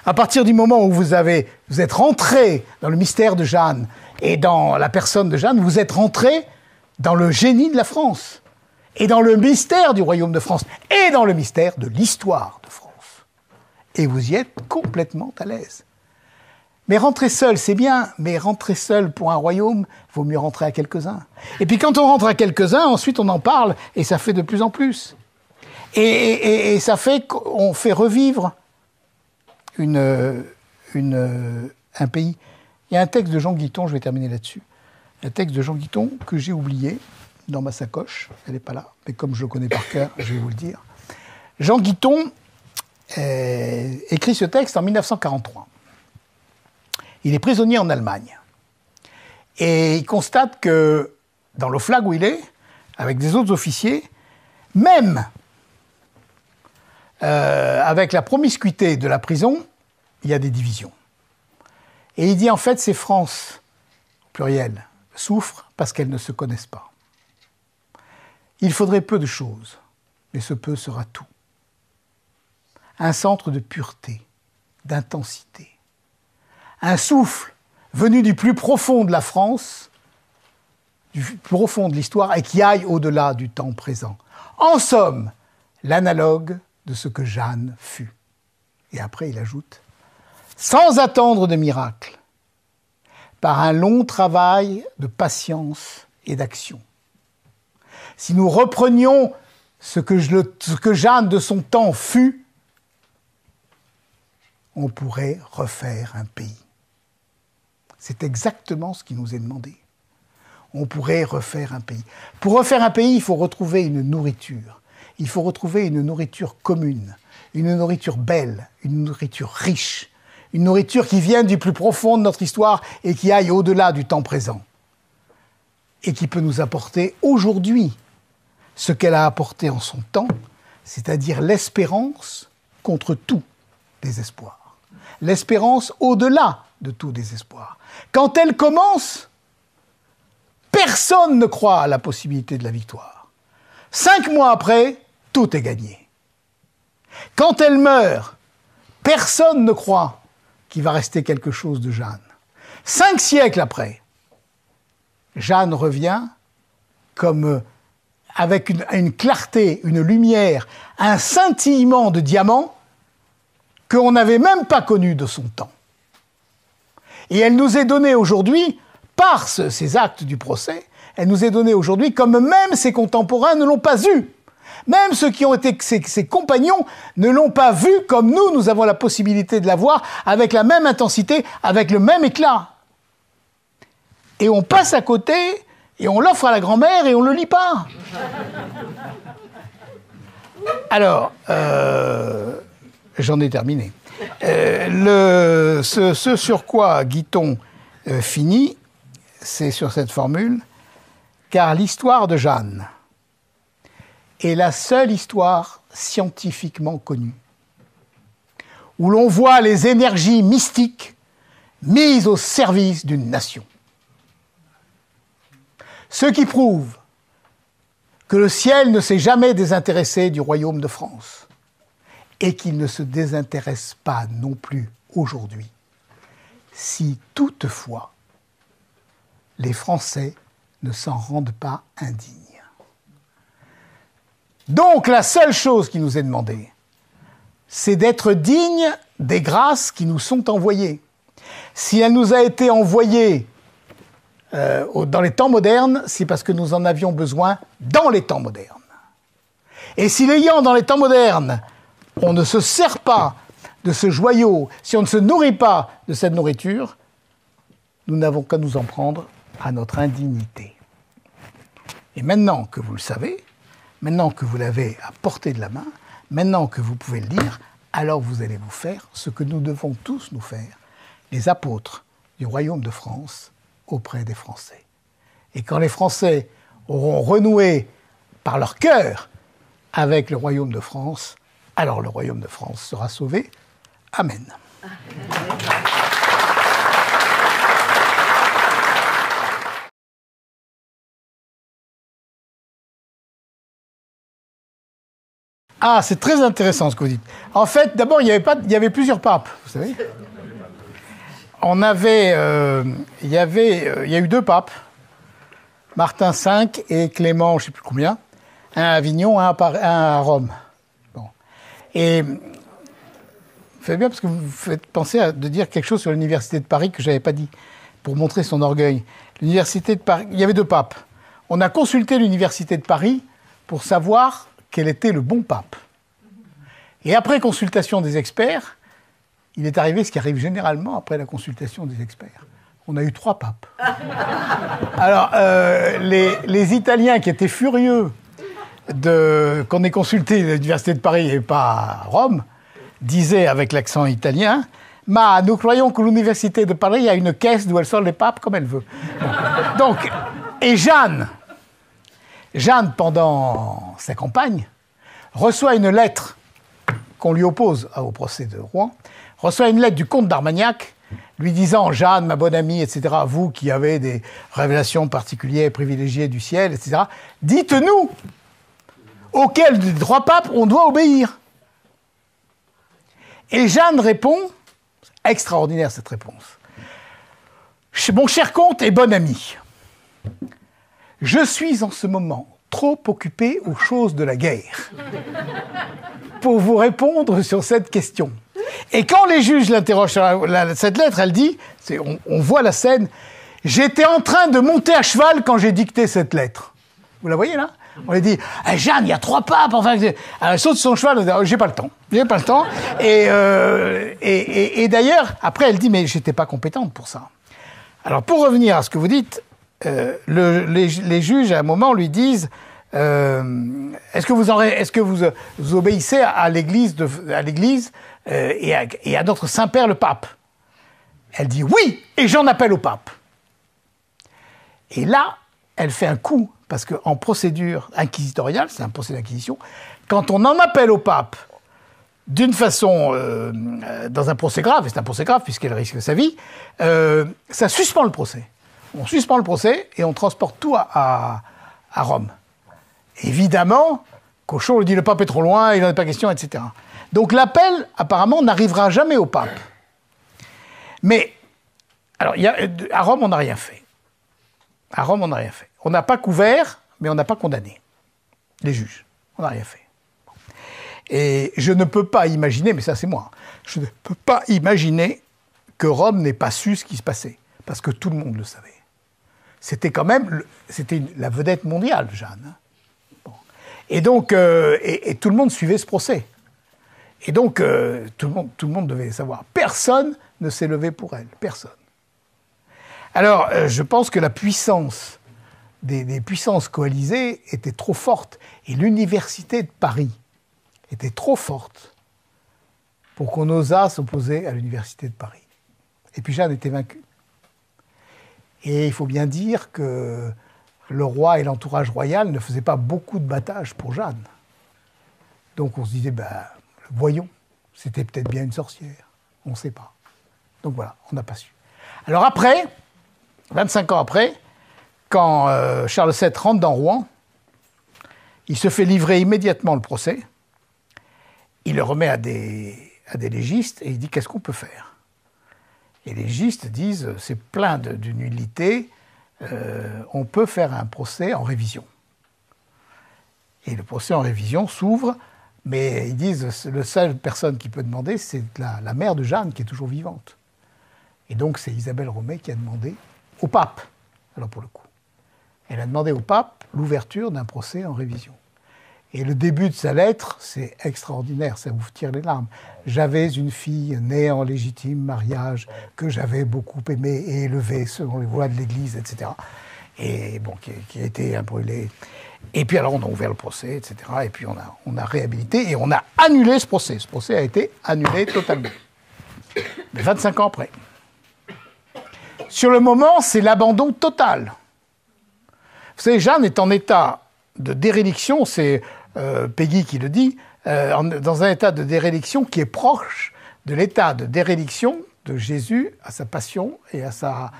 À partir du moment où vous êtes rentré dans le mystère de Jeanne et dans la personne de Jeanne, vous êtes rentré dans le génie de la France, et dans le mystère du royaume de France, et dans le mystère de l'histoire de France. Et vous y êtes complètement à l'aise. Mais rentrer seul, c'est bien, mais rentrer seul pour un royaume, il vaut mieux rentrer à quelques-uns. Et puis quand on rentre à quelques-uns, ensuite on en parle, et ça fait de plus en plus. Et ça fait qu'on fait revivre un pays. Il y a un texte de Jean Guiton, je vais terminer là-dessus, un texte de Jean Guiton que j'ai oublié dans ma sacoche, elle n'est pas là, mais comme je le connais par cœur, je vais vous le dire. Jean Guiton écrit ce texte en 1943. Il est prisonnier en Allemagne. Et il constate que dans l'Oflag où il est, avec des autres officiers, même avec la promiscuité de la prison, il y a des divisions. Et il dit en fait, ces France, au pluriel, souffrent parce qu'elles ne se connaissent pas. Il faudrait peu de choses, mais ce peu sera tout. Un centre de pureté, d'intensité. Un souffle venu du plus profond de la France, du plus profond de l'histoire, et qui aille au-delà du temps présent. En somme, l'analogue de ce que Jeanne fut. Et après, il ajoute, sans attendre de miracle, par un long travail de patience et d'action. Si nous reprenions ce que Jeanne de son temps fut, on pourrait refaire un pays. C'est exactement ce qui nous est demandé. On pourrait refaire un pays. Pour refaire un pays, il faut retrouver une nourriture. Il faut retrouver une nourriture commune, une nourriture belle, une nourriture riche, une nourriture qui vienne du plus profond de notre histoire et qui aille au-delà du temps présent. Et qui peut nous apporter aujourd'hui ce qu'elle a apporté en son temps, c'est-à-dire l'espérance contre tout désespoir. L'espérance au-delà de tout désespoir. Quand elle commence, personne ne croit à la possibilité de la victoire. 5 mois après, tout est gagné. Quand elle meurt, personne ne croit qu'il va rester quelque chose de Jeanne. 5 siècles après, Jeanne revient comme avec une clarté, une lumière, un scintillement de diamant qu'on n'avait même pas connu de son temps. Et elle nous est donnée aujourd'hui, par ces actes du procès, elle nous est donnée aujourd'hui comme même ses contemporains ne l'ont pas eue. Même ceux qui ont été ses compagnons ne l'ont pas vue comme nous avons la possibilité de la voir, avec la même intensité, avec le même éclat. Et on passe à côté, et on l'offre à la grand-mère, et on ne le lit pas. Alors, j'en ai terminé. Ce sur quoi Guiton finit, c'est sur cette formule, car l'histoire de Jeanne est la seule histoire scientifiquement connue, où l'on voit les énergies mystiques mises au service d'une nation. Ce qui prouve que le ciel ne s'est jamais désintéressé du royaume de France et qu'il ne se désintéresse pas non plus aujourd'hui, si toutefois les Français ne s'en rendent pas indignes. Donc la seule chose qui nous est demandée, c'est d'être dignes des grâces qui nous sont envoyées. Si elle nous a été envoyée dans les temps modernes, c'est parce que nous en avions besoin dans les temps modernes. Et si l'ayant dans les temps modernes, on ne se sert pas de ce joyau, si on ne se nourrit pas de cette nourriture, nous n'avons qu'à nous en prendre à notre indignité. Et maintenant que vous le savez, maintenant que vous l'avez à portée de la main, maintenant que vous pouvez le lire, alors vous allez vous faire ce que nous devons tous nous faire, les apôtres du royaume de France auprès des Français. Et quand les Français auront renoué par leur cœur avec le royaume de France, alors le royaume de France sera sauvé. Amen. Ah, c'est très intéressant ce que vous dites. En fait, d'abord, il y avait plusieurs papes, vous savez. Il y a eu 2 papes, Martin V et Clément, je ne sais plus combien, un à Avignon, un à Rome. Bon. Et vous faites bien parce que vous faites penser de dire quelque chose sur l'université de Paris que je n'avais pas dit, pour montrer son orgueil. L'université de Paris, il y avait 2 papes. On a consulté l'université de Paris pour savoir quel était le bon pape. Et après consultation des experts, il est arrivé ce qui arrive généralement après la consultation des experts. On a eu 3 papes. Alors, les Italiens qui étaient furieux qu'on ait consulté l'université de Paris et pas Rome, disaient avec l'accent italien « Ma, nous croyons que l'université de Paris a une caisse d'où elle sort les papes comme elle veut. » Donc, et Jeanne, pendant sa campagne, reçoit une lettre qu'on lui oppose au procès de Rouen, reçoit une lettre du comte d'Armagnac lui disant « Jeanne, ma bonne amie, etc., vous qui avez des révélations particulières, privilégiées du ciel, etc., dites-nous auquel des 3 papes on doit obéir. » Et Jeanne répond, extraordinaire cette réponse, « Mon cher comte et bon ami, je suis en ce moment trop occupé aux choses de la guerre pour vous répondre sur cette question. » Et quand les juges l'interrogent sur cette lettre, elle dit, on voit la scène, « J'étais en train de monter à cheval quand j'ai dicté cette lettre. » Vous la voyez là ? On lui dit, hey, « Jeanne, il y a 3 papes. » Enfin, elle saute sur son cheval, elle dit, « J'ai pas le temps. J'ai pas le temps. » Et d'ailleurs, après, elle dit, « Mais j'étais pas compétente pour ça. » Alors, pour revenir à ce que vous dites, les juges, à un moment, lui disent est-ce que vous obéissez à l'Église et à notre Saint-Père le Pape? Elle dit oui, et j'en appelle au Pape. Et là, elle fait un coup, parce qu'en procédure inquisitoriale, c'est un procès d'inquisition, quand on en appelle au Pape d'une façon, dans un procès grave, et c'est un procès grave puisqu'elle risque sa vie, ça suspend le procès. On suspend le procès et on transporte tout à Rome. Évidemment, Cochon lui dit « le pape est trop loin, il n'en est pas question, etc. » Donc l'appel, apparemment, n'arrivera jamais au pape. Mais, alors, à Rome, on n'a rien fait. À Rome, on n'a rien fait. On n'a pas couvert, mais on n'a pas condamné les juges. On n'a rien fait. Et je ne peux pas imaginer, mais ça c'est moi, je ne peux pas imaginer que Rome n'ait pas su ce qui se passait, parce que tout le monde le savait. C'était quand même, la vedette mondiale, Jeanne. Bon. Et donc, et tout le monde suivait ce procès. Et donc, tout le monde devait savoir. Personne ne s'est levé pour elle, personne. Alors, je pense que la puissance des puissances coalisées était trop forte, et l'université de Paris était trop forte pour qu'on osât s'opposer à l'université de Paris. Et puis Jeanne était vaincue. Et il faut bien dire que le roi et l'entourage royal ne faisaient pas beaucoup de battage pour Jeanne. Donc on se disait, voyons, c'était peut-être bien une sorcière. On ne sait pas. Donc voilà, on n'a pas su. Alors après, 25 ans après, quand Charles VII rentre dans Rouen, il se fait livrer immédiatement le procès. Il le remet à des légistes et il dit « qu'est-ce qu'on peut faire ?» Et les légistes disent « c'est plein de nullités, on peut faire un procès en révision. » Et le procès en révision s'ouvre, mais ils disent « la seule personne qui peut demander, c'est la mère de Jeanne qui est toujours vivante. » Et donc c'est Isabelle Romée qui a demandé au pape, alors pour le coup. Elle a demandé au pape l'ouverture d'un procès en révision. Et le début de sa lettre, c'est extraordinaire, ça vous tire les larmes. « J'avais une fille née en légitime mariage, que j'avais beaucoup aimée et élevée selon les voies de l'Église, etc. » Et bon, qui a été brûlée. Et puis alors on a ouvert le procès, etc. Et puis on a réhabilité et on a annulé ce procès. Ce procès a été annulé totalement. Mais 25 ans après. Sur le moment, c'est l'abandon total. Vous savez, Jeanne est en état de déréliction, c'est Peggy qui le dit, dans un état de déréliction qui est proche de l'état de déréliction de Jésus à sa passion et à sa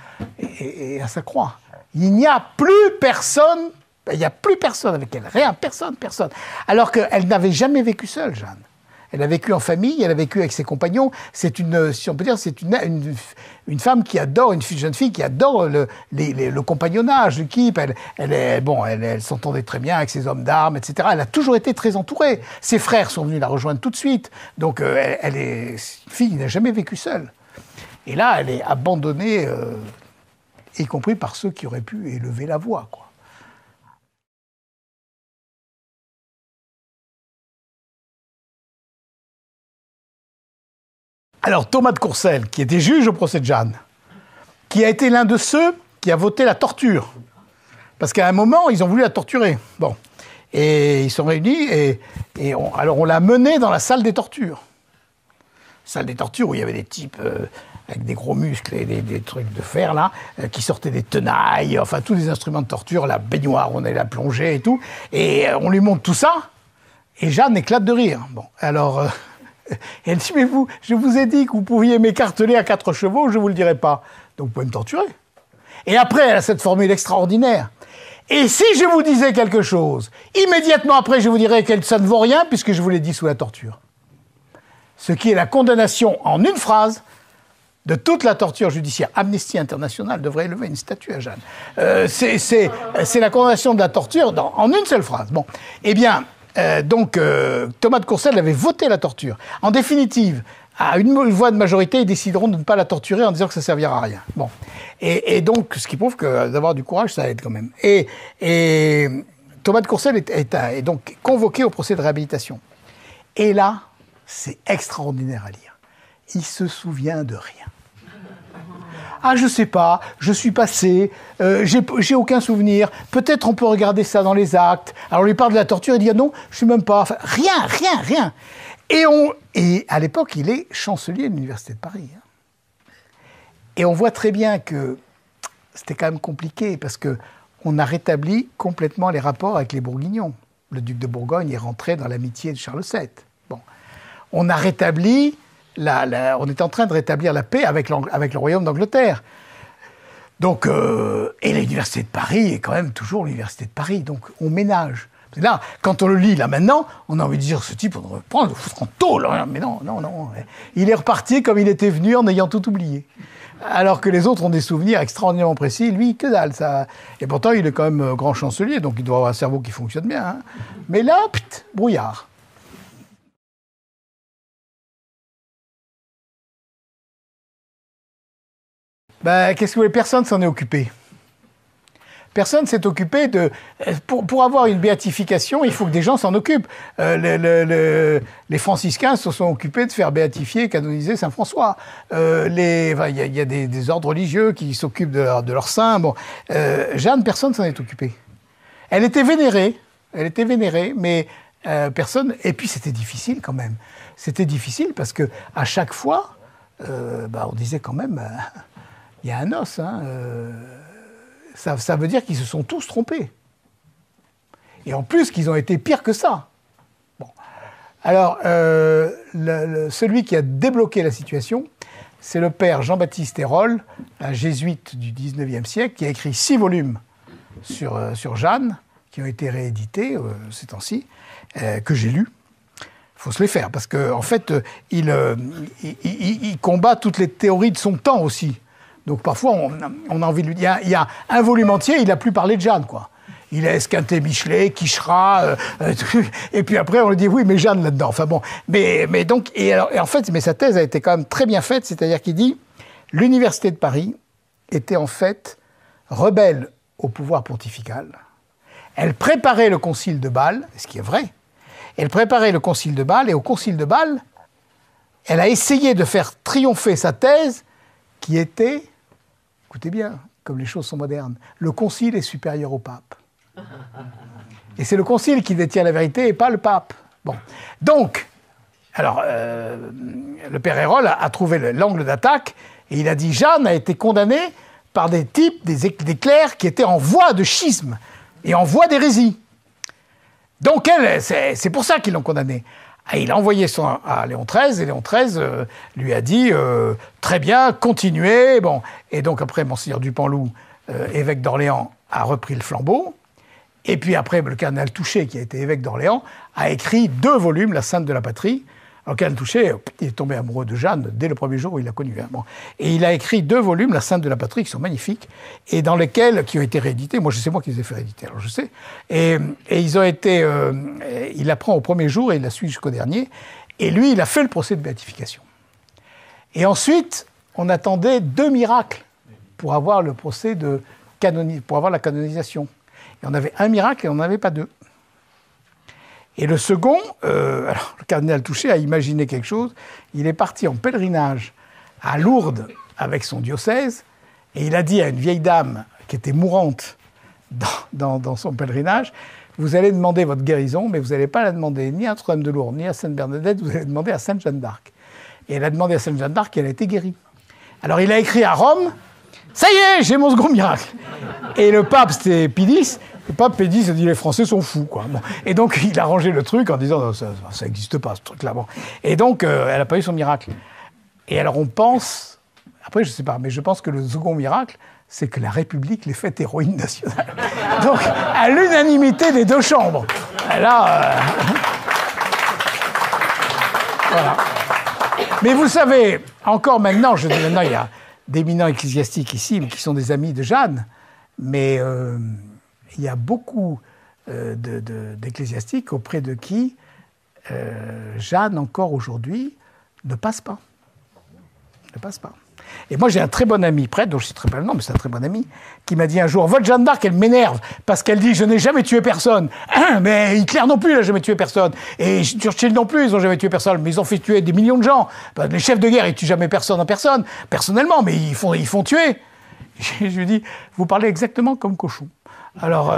croix. Il n'y a plus personne, il n'y a plus personne avec elle, rien, personne. Alors qu'elle n'avait jamais vécu seule, Jeanne. Elle a vécu en famille, elle a vécu avec ses compagnons. C'est une, si on peut dire, c'est une femme qui adore, une jeune fille qui adore le compagnonnage, l'équipe. Elle s'entendait très bien avec ses hommes d'armes, etc. Elle a toujours été très entourée. Ses frères sont venus la rejoindre tout de suite. Donc, elle est une fille qui n'a jamais vécu seule. Et là, elle est abandonnée, y compris par ceux qui auraient pu élever la voix, quoi. Alors, Thomas de Courcelles, qui était juge au procès de Jeanne, qui a été l'un de ceux qui a voté la torture. Parce qu'à un moment, ils ont voulu la torturer. Bon. Et ils sont réunis, alors on l'a menée dans la salle des tortures. Salle des tortures où il y avait des types avec des gros muscles et des trucs de fer, là, qui sortaient des tenailles, enfin, tous les instruments de torture, la baignoire, on allait la plonger et tout. Et on lui montre tout ça, et Jeanne éclate de rire. Bon, alors... elle dit, mais je vous ai dit que vous pouviez m'écarteler à 4 chevaux, je ne vous le dirai pas. Donc vous pouvez me torturer. Et après, elle a cette formule extraordinaire. Et si je vous disais quelque chose, immédiatement après, je vous dirais que ça ne vaut rien, puisque je vous l'ai dit sous la torture. Ce qui est la condamnation en une phrase de toute la torture judiciaire. Amnesty International devrait élever une statue à Jeanne. C'est la condamnation de la torture en une seule phrase. Bon, eh bien... Thomas de Courcelles avait voté la torture. En définitive, à une voix de majorité, ils décideront de ne pas la torturer en disant que ça ne servira à rien. Bon. Et donc, ce qui prouve que d'avoir du courage, ça aide quand même. Et Thomas de Courcelles est donc convoqué au procès de réhabilitation. Et là, c'est extraordinaire à lire. Il se souvient de rien. Ah, je sais pas, je suis passé, j'ai aucun souvenir, peut-être on peut regarder ça dans les actes. Alors on lui parle de la torture, il dit ah non, je suis même pas, enfin, rien. Et à l'époque, il est chancelier de l'Université de Paris. Et on voit très bien que c'était quand même compliqué, parce qu'on a rétabli complètement les rapports avec les Bourguignons. Le duc de Bourgogne est rentré dans l'amitié de Charles VII. Bon. On a rétabli... on est en train de rétablir la paix avec le royaume d'Angleterre. Donc, et l'université de Paris est quand même toujours l'université de Paris. Donc, on ménage. Là, quand on le lit, là, maintenant, on a envie de dire, ce type, on devrait prendre, le foutre en tôle. Mais non. Il est reparti comme il était venu en ayant tout oublié. Alors que les autres ont des souvenirs extraordinairement précis. Lui, que dalle, ça. Et pourtant, il est quand même grand chancelier, donc il doit avoir un cerveau qui fonctionne bien. Hein. Mais là, brouillard. Ben, qu'est-ce que vous voulez, personne s'en est occupé. Personne s'est occupé de... Pour avoir une béatification, il faut que des gens s'en occupent. Les franciscains se sont occupés de faire béatifier et canoniser Saint François. Il y a des ordres religieux qui s'occupent de leurs saints. Bon, Jeanne, personne s'en est occupé. Elle était vénérée, mais personne... Et puis c'était difficile quand même. C'était difficile parce que à chaque fois, on disait quand même... il y a un os, hein. Ça veut dire qu'ils se sont tous trompés. Et en plus, qu'ils ont été pires que ça. Bon. Alors, celui qui a débloqué la situation, c'est le père Jean-Baptiste Hérol, un jésuite du XIXe siècle, qui a écrit 6 volumes sur Jeanne, qui ont été réédités ces temps-ci, que j'ai lus. Il faut se les faire, parce qu'en fait, il combat toutes les théories de son temps aussi. Donc parfois, on a envie de lui dire, il y a un volume entier, il n'a plus parlé de Jeanne, quoi. Il a esquinté Michelet, Quichera, et puis après on lui dit oui, mais Jeanne là-dedans. Enfin bon, mais donc en fait, sa thèse a été quand même très bien faite, c'est-à-dire qu'il dit l'université de Paris était en fait rebelle au pouvoir pontifical. Elle préparait le concile de Bâle, ce qui est vrai. Elle préparait le concile de Bâle, et au concile de Bâle, elle a essayé de faire triompher sa thèse, qui était, écoutez bien, comme les choses sont modernes, le concile est supérieur au pape. Et c'est le concile qui détient la vérité et pas le pape. Bon. Donc, alors, le père Hérol a trouvé l'angle d'attaque et il a dit Jeanne a été condamnée par des types, des clercs qui étaient en voie de schisme et en voie d'hérésie. Donc c'est pour ça qu'ils l'ont condamné. Et il a envoyé à Léon XIII, et Léon XIII lui a dit très bien, continuez. Bon. Et donc après, Monseigneur Dupanloup, évêque d'Orléans, a repris le flambeau. Et puis après, le cardinal Touchet, qui a été évêque d'Orléans, a écrit 2 volumes, La Sainte de la Patrie. Alors, le cardinal Touchet, il est tombé amoureux de Jeanne dès le premier jour où il l'a connue. Hein. Bon. Et il a écrit 2 volumes, La Sainte de la Patrie, qui sont magnifiques, et dans lesquels, qui ont été réédités. Moi, c'est moi qui les ai fait rééditer, alors je sais. Et ils ont été... il l'apprend au premier jour et il la suit jusqu'au dernier. Et lui, il a fait le procès de béatification. Et ensuite, on attendait 2 miracles pour avoir le procès pour avoir la canonisation. Et on avait un miracle et on n'en avait pas 2. Et le second, alors, le cardinal Touchet a imaginé quelque chose. Il est parti en pèlerinage à Lourdes avec son diocèse et il a dit à une vieille dame qui était mourante dans son pèlerinage, vous allez demander votre guérison, mais vous n'allez pas la demander ni à Notre-Dame de Lourdes, ni à Sainte Bernadette, vous allez demander à Sainte Jeanne d'Arc. Et elle a demandé à Sainte Jeanne d'Arc et elle a été guérie. Alors il a écrit à Rome, ça y est, j'ai mon second miracle. Et le pape, c'était Pie X. Le pape Pie X a dit les Français sont fous, quoi. Bon. Et donc il a rangé le truc en disant non, ça n'existe pas ce truc-là. Bon. Et donc elle n'a pas eu son miracle. Et alors on pense, après je ne sais pas, mais je pense que le second miracle, c'est que la République l'ait faite héroïne nationale. Donc à l'unanimité des 2 chambres. Et là, voilà. Mais vous savez, encore maintenant, je dis maintenant, il y a d'éminents ecclésiastiques ici qui sont des amis de Jeanne, mais il y a beaucoup d'ecclésiastiques auprès de qui Jeanne, encore aujourd'hui, ne passe pas. Ne passe pas. Et moi, j'ai un très bon ami prêtre, dont je ne citerai pas le nom, mais c'est un très bon ami, qui m'a dit un jour, votre Jeanne d'Arc, elle m'énerve, parce qu'elle dit, je n'ai jamais tué personne. Mais Hitler non plus, il n'a jamais tué personne. Et Churchill non plus, ils n'ont jamais tué personne. Mais ils ont fait tuer des millions de gens. Les chefs de guerre, ils ne tuent jamais personne en personne, personnellement, mais ils font tuer. Je lui dis, vous parlez exactement comme Cochon. Alors,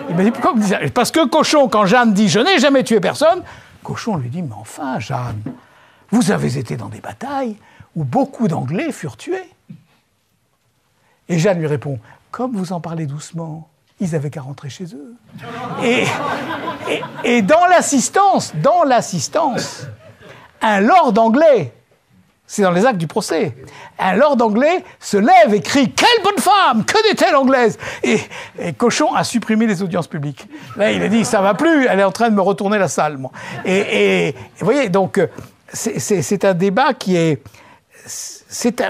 il m'a dit, pourquoi vous dites ça? Parce que Cochon, quand Jeanne dit, je n'ai jamais tué personne, Cochon lui dit, mais enfin, Jeanne, vous avez été dans des batailles où beaucoup d'Anglais furent tués. Et Jeanne lui répond, comme vous en parlez doucement, ils avaient qu'à rentrer chez eux. Et dans l'assistance, un lord anglais, c'est dans les actes du procès, un lord anglais se lève et crie « Quelle bonne femme! Que n'est-elle anglaise ?» Et Cochon a supprimé les audiences publiques. Là, il a dit « Ça va plus, elle est en train de me retourner la salle. » Et vous voyez, donc, c'est un débat qui est...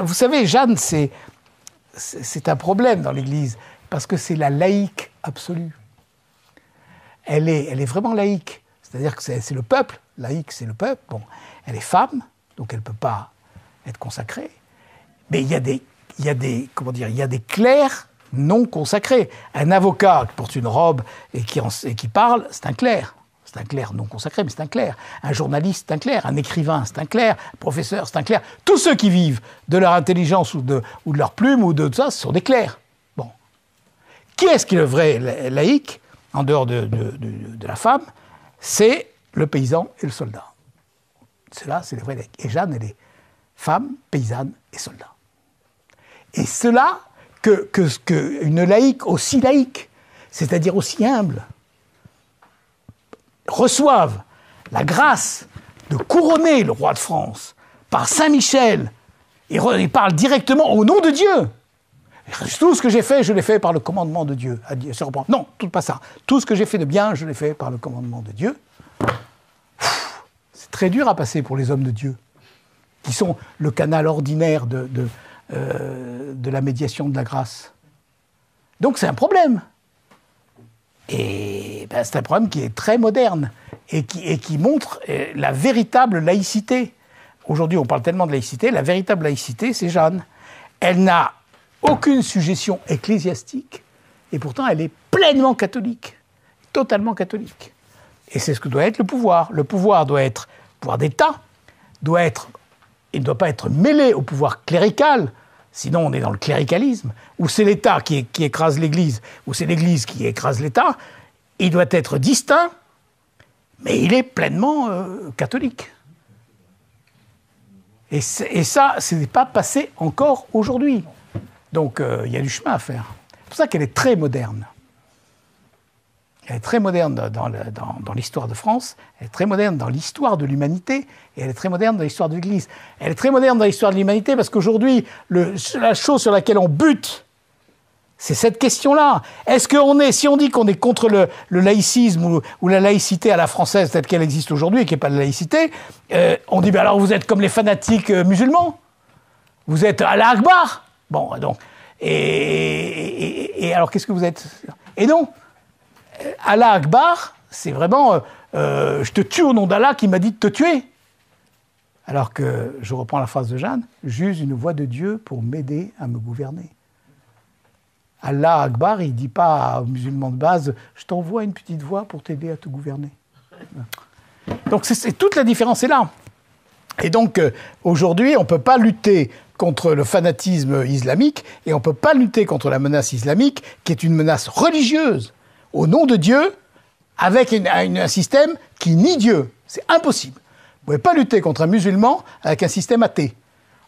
vous savez, Jeanne, c'est un problème dans l'Église, parce que c'est la laïque absolue. Elle est vraiment laïque. C'est-à-dire que c'est le peuple. Laïque, c'est le peuple. Bon, elle est femme, donc elle ne peut pas être consacrée. Mais il y a des clercs non consacrés. Un avocat qui porte une robe et qui parle, c'est un clerc. C'est un clerc non consacré, mais c'est un clerc. Un journaliste, c'est un clerc. Un écrivain, c'est un clerc. Un professeur, c'est un clerc. Tous ceux qui vivent de leur intelligence ou de leur plume ou de tout ça, ce sont des clercs. Bon. Qui est-ce qui est le vrai laïc, en dehors de la femme? C'est le paysan et le soldat. Ceux-là, c'est les vrais laïcs. Et Jeanne, elle est femme, paysanne et soldat. Et cela, qu'une laïque aussi laïque, c'est-à-dire aussi humble, reçoivent la grâce de couronner le roi de France par Saint-Michel et parle directement au nom de Dieu. Tout ce que j'ai fait, je l'ai fait par le commandement de Dieu. Non, tout pas ça. Tout ce que j'ai fait de bien, je l'ai fait par le commandement de Dieu. C'est très dur à passer pour les hommes de Dieu, qui sont le canal ordinaire de la médiation de la grâce. Donc c'est un problème. Et c'est un problème qui est très moderne et qui montre la véritable laïcité. Aujourd'hui, on parle tellement de laïcité. La véritable laïcité, c'est Jeanne. Elle n'a aucune sujétion ecclésiastique et pourtant, elle est pleinement catholique, totalement catholique. Et c'est ce que doit être le pouvoir. Le pouvoir doit être le pouvoir d'État, il ne doit pas être mêlé au pouvoir clérical. Sinon, on est dans le cléricalisme, où c'est l'État qui écrase l'Église, ou c'est l'Église qui écrase l'État. Il doit être distinct, mais il est pleinement catholique. Et ça, ce n'est pas passé encore aujourd'hui. Donc il y a du chemin à faire. C'est pour ça qu'elle est très moderne. Elle est très moderne dans l'histoire de France, elle est très moderne dans l'histoire de l'humanité, et elle est très moderne dans l'histoire de l'Église. Elle est très moderne dans l'histoire de l'humanité parce qu'aujourd'hui, la chose sur laquelle on bute, c'est cette question-là. Est-ce qu'on est, si on dit qu'on est contre le laïcisme ou la laïcité à la française telle qu'elle existe aujourd'hui et qui n'est pas la laïcité, on dit, ben alors vous êtes comme les fanatiques musulmans, vous êtes Allah Akbar. Bon, donc, et alors qu'est-ce que vous êtes? Et non. Allah Akbar, c'est vraiment je te tue au nom d'Allah qui m'a dit de te tuer. Alors que, je reprends la phrase de Jeanne, j'use une voix de Dieu pour m'aider à me gouverner. Allah Akbar, il ne dit pas aux musulmans de base, je t'envoie une petite voix pour t'aider à te gouverner. Donc toute la différence est là. Et donc aujourd'hui, on ne peut pas lutter contre le fanatisme islamique et on ne peut pas lutter contre la menace islamique qui est une menace religieuse. Au nom de Dieu, avec un système qui nie Dieu. C'est impossible. Vous ne pouvez pas lutter contre un musulman avec un système athée.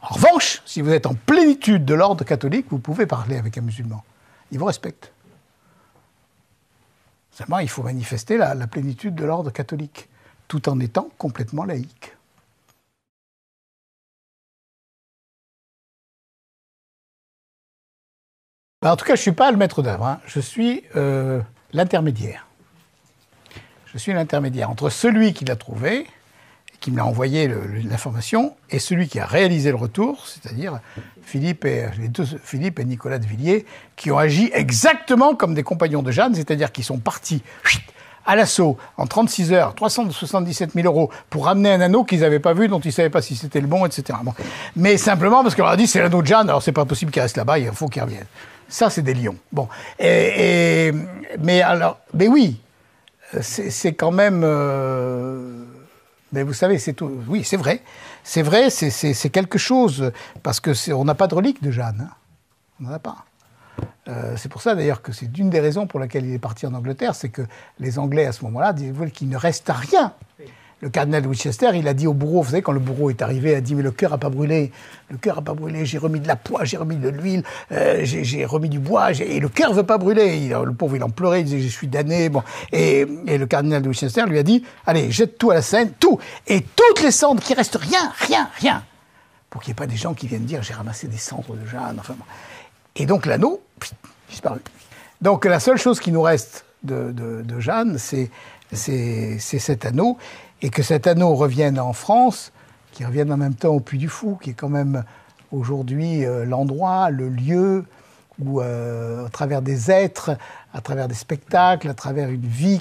En revanche, si vous êtes en plénitude de l'ordre catholique, vous pouvez parler avec un musulman. Il vous respecte. Seulement, il faut manifester la plénitude de l'ordre catholique, tout en étant complètement laïque. En tout cas, je ne suis pas le maître d'œuvre, hein. Je suis l'intermédiaire. Je suis l'intermédiaire entre celui qui l'a trouvé, qui me l'a envoyé l'information, et celui qui a réalisé le retour, c'est-à-dire Philippe et Nicolas de Villiers, qui ont agi exactement comme des compagnons de Jeanne, c'est-à-dire qu'ils sont partis à l'assaut en 36 heures, 377 000 € pour ramener un anneau qu'ils n'avaient pas vu, dont ils ne savaient pas si c'était le bon, etc. Bon. Mais simplement parce qu'on leur a dit c'est l'anneau de Jeanne, alors c'est pas possible qu'il reste là-bas, il faut qu'il revienne. Ça, c'est des lions. Bon. Mais oui, c'est quand même... mais vous savez, c'est tout. Oui, c'est vrai. C'est vrai, c'est quelque chose. Parce qu'on n'a pas de relique de Jeanne. Hein. On n'en a pas. C'est pour ça, d'ailleurs, que c'est une des raisons pour laquelle il est parti en Angleterre, c'est que les Anglais, à ce moment-là, disaient qu'il ne reste rien. Le cardinal de Winchester, il a dit au bourreau, vous savez, quand le bourreau est arrivé, il a dit « Mais le cœur n'a pas brûlé. Le cœur n'a pas brûlé. J'ai remis de la poix, j'ai remis de l'huile, j'ai remis du bois, et le cœur ne veut pas brûler. » Le pauvre, il en pleurait, il disait « Je suis damné. » Bon. Et le cardinal de Winchester lui a dit « Allez, jette tout à la Seine, tout. Et toutes les cendres, qu'il reste rien. Pour qu'il n'y ait pas des gens qui viennent dire « J'ai ramassé des cendres de Jeanne. » Enfin, bon. Et donc l'anneau, disparu. Donc la seule chose qui nous reste de Jeanne, c'est cet anneau. Et que cet anneau revienne en France, qu'il revienne en même temps au Puy du Fou, qui est quand même aujourd'hui l'endroit, le lieu où, à travers des êtres, à travers des spectacles, à travers une vie,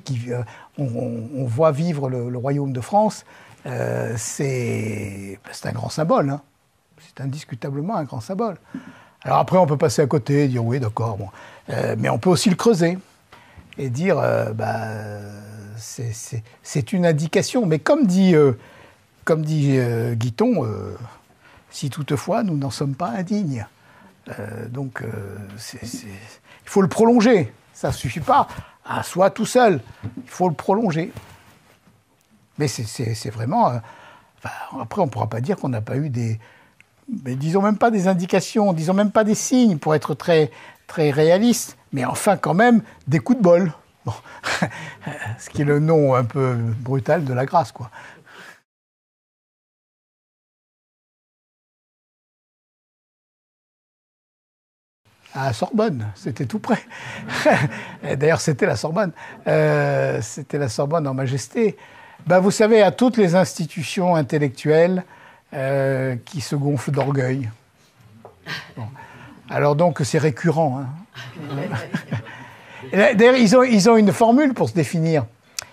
on voit vivre le royaume de France, c'est un grand symbole. Hein. C'est indiscutablement un grand symbole. Alors après, on peut passer à côté et dire oui, d'accord, bon. Mais on peut aussi le creuser et dire... c'est une indication. Mais comme dit Guiton, si toutefois nous n'en sommes pas indignes. Donc il faut le prolonger. Ça ne suffit pas à soi tout seul. Il faut le prolonger. Mais c'est vraiment... après, on ne pourra pas dire qu'on n'a pas eu mais disons même pas des indications, disons même pas des signes, pour être très, très réaliste. Mais enfin, quand même, des coups de bol. Bon. Ce qui est le nom un peu brutal de la grâce, quoi. À la Sorbonne, c'était tout près. D'ailleurs, c'était la Sorbonne. C'était la Sorbonne en majesté. Vous savez, à toutes les institutions intellectuelles qui se gonflent d'orgueil. Bon. Alors donc, c'est récurrent. Hein. D'ailleurs, ils ont une formule pour se définir.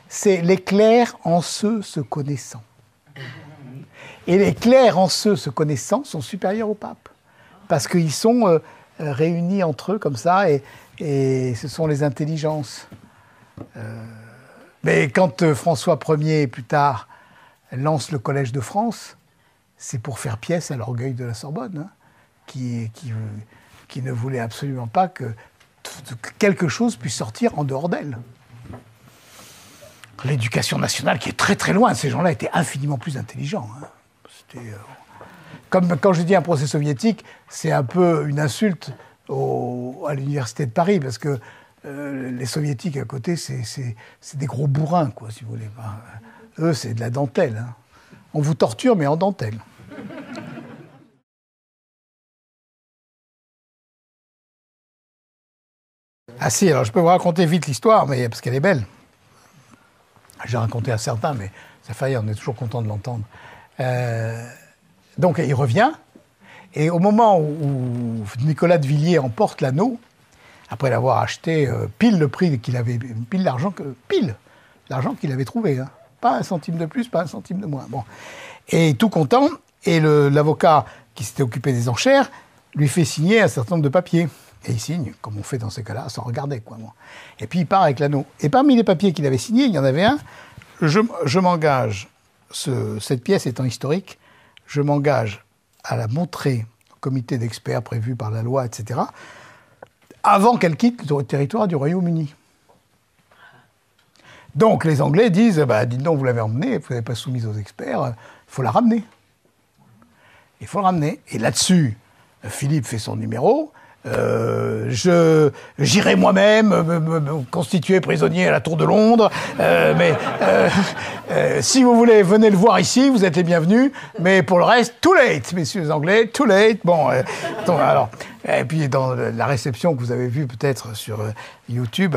C'est les clercs en ceux se connaissant. Et les clercs en ceux se connaissant sont supérieurs au pape. Parce qu'ils sont réunis entre eux comme ça, et ce sont les intelligences. Mais quand François Ier, plus tard, lance le Collège de France, c'est pour faire pièce à l'orgueil de la Sorbonne, hein, qui ne voulait absolument pas que quelque chose puisse sortir en dehors d'elle. L'éducation nationale, qui est très très loin, ces gens-là étaient infiniment plus intelligents. Hein. C'était, comme quand je dis un procès soviétique, c'est un peu une insulte à l'université de Paris, parce que les soviétiques à côté, c'est des gros bourrins, quoi, si vous voulez. Eux, c'est de la dentelle. Hein. On vous torture, mais en dentelle. Ah si, alors je peux vous raconter vite l'histoire, mais parce qu'elle est belle. J'ai raconté à certains, mais ça fait on est toujours content de l'entendre. Donc il revient, et au moment où Nicolas de Villiers emporte l'anneau, après l'avoir acheté pile le prix qu'il avait, pile l'argent qu'il avait trouvé, hein. Pas un centime de plus, pas un centime de moins. Bon, et tout content, et l'avocat qui s'était occupé des enchères lui fait signer un certain nombre de papiers. Et il signe, comme on fait dans ces cas-là, sans regarder, quoi. Bon. Et puis il part avec l'anneau. Et parmi les papiers qu'il avait signés, il y en avait un. Je m'engage, cette pièce étant historique, je m'engage à la montrer au comité d'experts prévu par la loi, etc., avant qu'elle quitte le territoire du Royaume-Uni. Donc les Anglais disent, bah, dites donc, vous l'avez emmenée, vous n'avez pas soumise aux experts, il faut la ramener. Il faut la ramener. Et là-dessus, Philippe fait son numéro. J'irai moi-même me constituer prisonnier à la Tour de Londres, mais si vous voulez, venez le voir ici, vous êtes les bienvenus, mais pour le reste, too late, messieurs les Anglais, too late. Bon, alors, et puis dans la réception que vous avez vue peut-être sur YouTube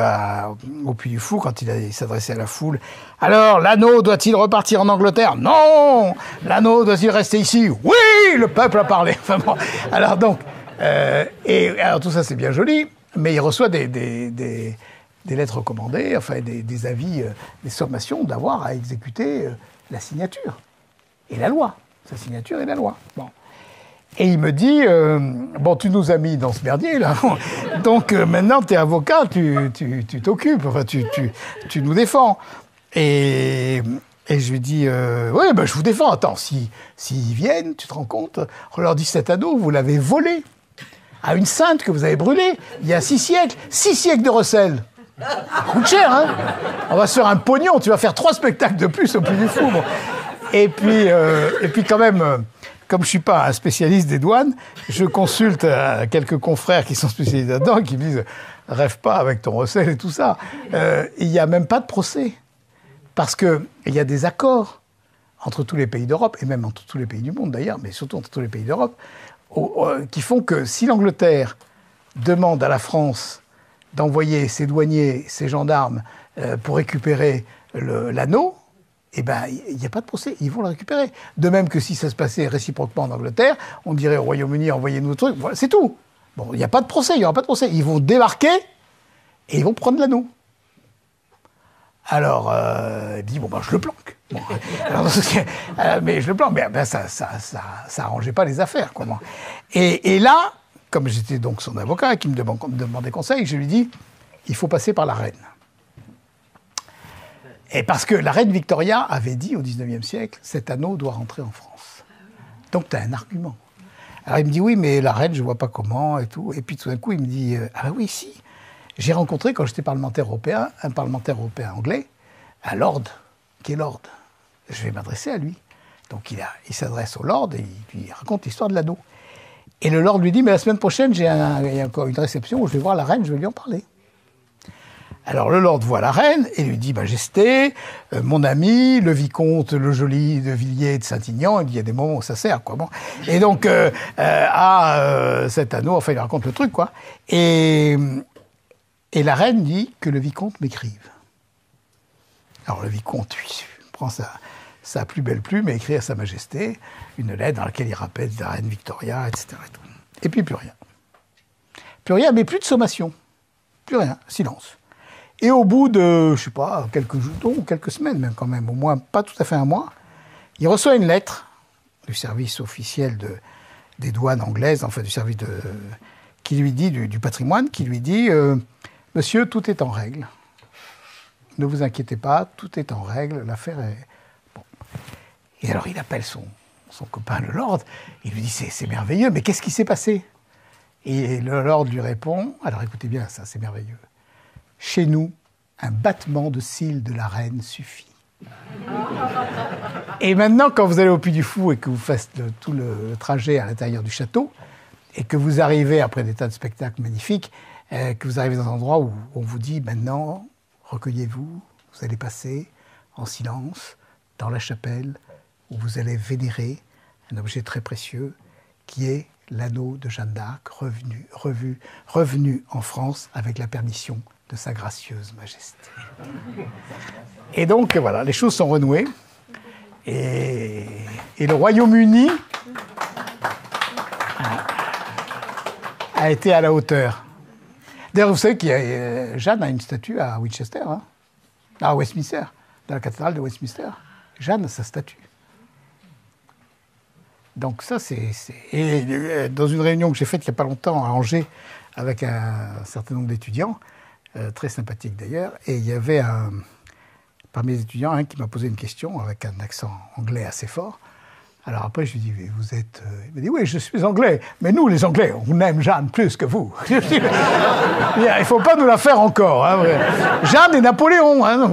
au Puy du Fou, quand il s'adressait à la foule, alors, l'anneau doit-il repartir en Angleterre? Non! L'anneau doit-il rester ici? Oui! Le peuple a parlé. Enfin bon, alors donc, et alors tout ça c'est bien joli, mais il reçoit des lettres recommandées, enfin des avis, des sommations d'avoir à exécuter la signature et la loi, sa signature et la loi. Bon. Et il me dit, bon, tu nous as mis dans ce merdier là, donc maintenant t'es avocat, tu t'occupes, enfin tu nous défends. Et je lui dis, oui, ben je vous défends. Attends, s'ils viennent, tu te rends compte, on leur dit cet anneau, vous l'avez volé à une sainte que vous avez brûlée il y a 6 siècles de recel. Ça coûte cher, hein? On va se faire un pognon, tu vas faire 3 spectacles de plus au Puy du Fou. Bon. Et puis quand même, comme je suis pas un spécialiste des douanes, je consulte quelques confrères qui sont spécialisés là-dedans et qui me disent, rêve pas avec ton recel et tout ça. Il n'y a même pas de procès. Parce qu'il y a des accords entre tous les pays d'Europe, et même entre tous les pays du monde d'ailleurs, mais surtout entre tous les pays d'Europe, qui font que si l'Angleterre demande à la France d'envoyer ses douaniers, ses gendarmes pour récupérer l'anneau, eh ben, il n'y a pas de procès, ils vont le récupérer. De même que si ça se passait réciproquement en Angleterre, on dirait au Royaume-Uni, envoyez-nous le truc, voilà, c'est tout. Bon, il n'y a pas de procès, il n'y aura pas de procès. Ils vont débarquer et ils vont prendre l'anneau. Alors, il dit, bon, ben, je le planque. Bon, alors, mais je le planque, mais ben, ça arrangeait pas les affaires, quoi. Et là, comme j'étais donc son avocat, qui me demandait conseil, je lui dis, il faut passer par la reine. Et parce que la reine Victoria avait dit au XIXe siècle, cet anneau doit rentrer en France. Donc, tu as un argument. Alors, il me dit, oui, mais la reine, je vois pas comment, et tout. Et puis, tout d'un coup, il me dit, ah oui, si. J'ai rencontré, quand j'étais parlementaire européen, un parlementaire européen anglais, un lord, qui est lord. Je vais m'adresser à lui. Donc il s'adresse au lord et il lui raconte l'histoire de l'anneau. Et le lord lui dit, mais la semaine prochaine, il y a encore une réception où je vais voir la reine, je vais lui en parler. Alors le lord voit la reine et lui dit, Majesté, mon ami, le vicomte, le joli de Villiers de Saint-Aignan, il y a des moments où ça sert, quoi. Bon. Et donc, cet anneau, enfin il raconte le truc, quoi. Et la reine dit que le vicomte m'écrive. Alors le vicomte, lui, prend sa plus belle plume et écrit à Sa Majesté une lettre dans laquelle il rappelle la reine Victoria, etc. Et puis plus rien. Plus rien, mais plus de sommation. Plus rien, silence. Et au bout de, je sais pas, quelques jours, ou quelques semaines même quand même, au moins pas tout à fait un mois, il reçoit une lettre du service officiel des douanes anglaises, enfin du service qui lui dit, du patrimoine, qui lui dit... Monsieur, tout est en règle. Ne vous inquiétez pas, tout est en règle, l'affaire est... Bon. Et alors il appelle son copain, le lord, il lui dit, c'est merveilleux, mais qu'est-ce qui s'est passé? Et le lord lui répond, alors écoutez bien ça, c'est merveilleux. Chez nous, un battement de cils de la reine suffit. Et maintenant, quand vous allez au Puy du Fou et que vous faites tout le trajet à l'intérieur du château, et que vous arrivez, après des tas de spectacles magnifiques, que vous arrivez dans un endroit où on vous dit, maintenant, recueillez-vous, vous allez passer en silence dans la chapelle où vous allez vénérer un objet très précieux qui est l'anneau de Jeanne d'Arc revenu en France avec la permission de sa gracieuse majesté. Et donc, voilà, les choses sont renouées. Et le Royaume-Uni a été à la hauteur. D'ailleurs, vous savez que Jeanne a une statue à Winchester, hein, à Westminster, dans la cathédrale de Westminster. Jeanne a sa statue. Donc ça, Et dans une réunion que j'ai faite il n'y a pas longtemps à Angers, avec un certain nombre d'étudiants, très sympathiques d'ailleurs, et il y avait parmi les étudiants un qui m'a posé une question avec un accent anglais assez fort. Alors après, je lui ai dit, vous êtes... Il m'a dit, oui, je suis anglais, mais nous, les Anglais, on aime Jeanne plus que vous. Il ne faut pas nous la faire encore. Hein. Jeanne et Napoléon. Hein.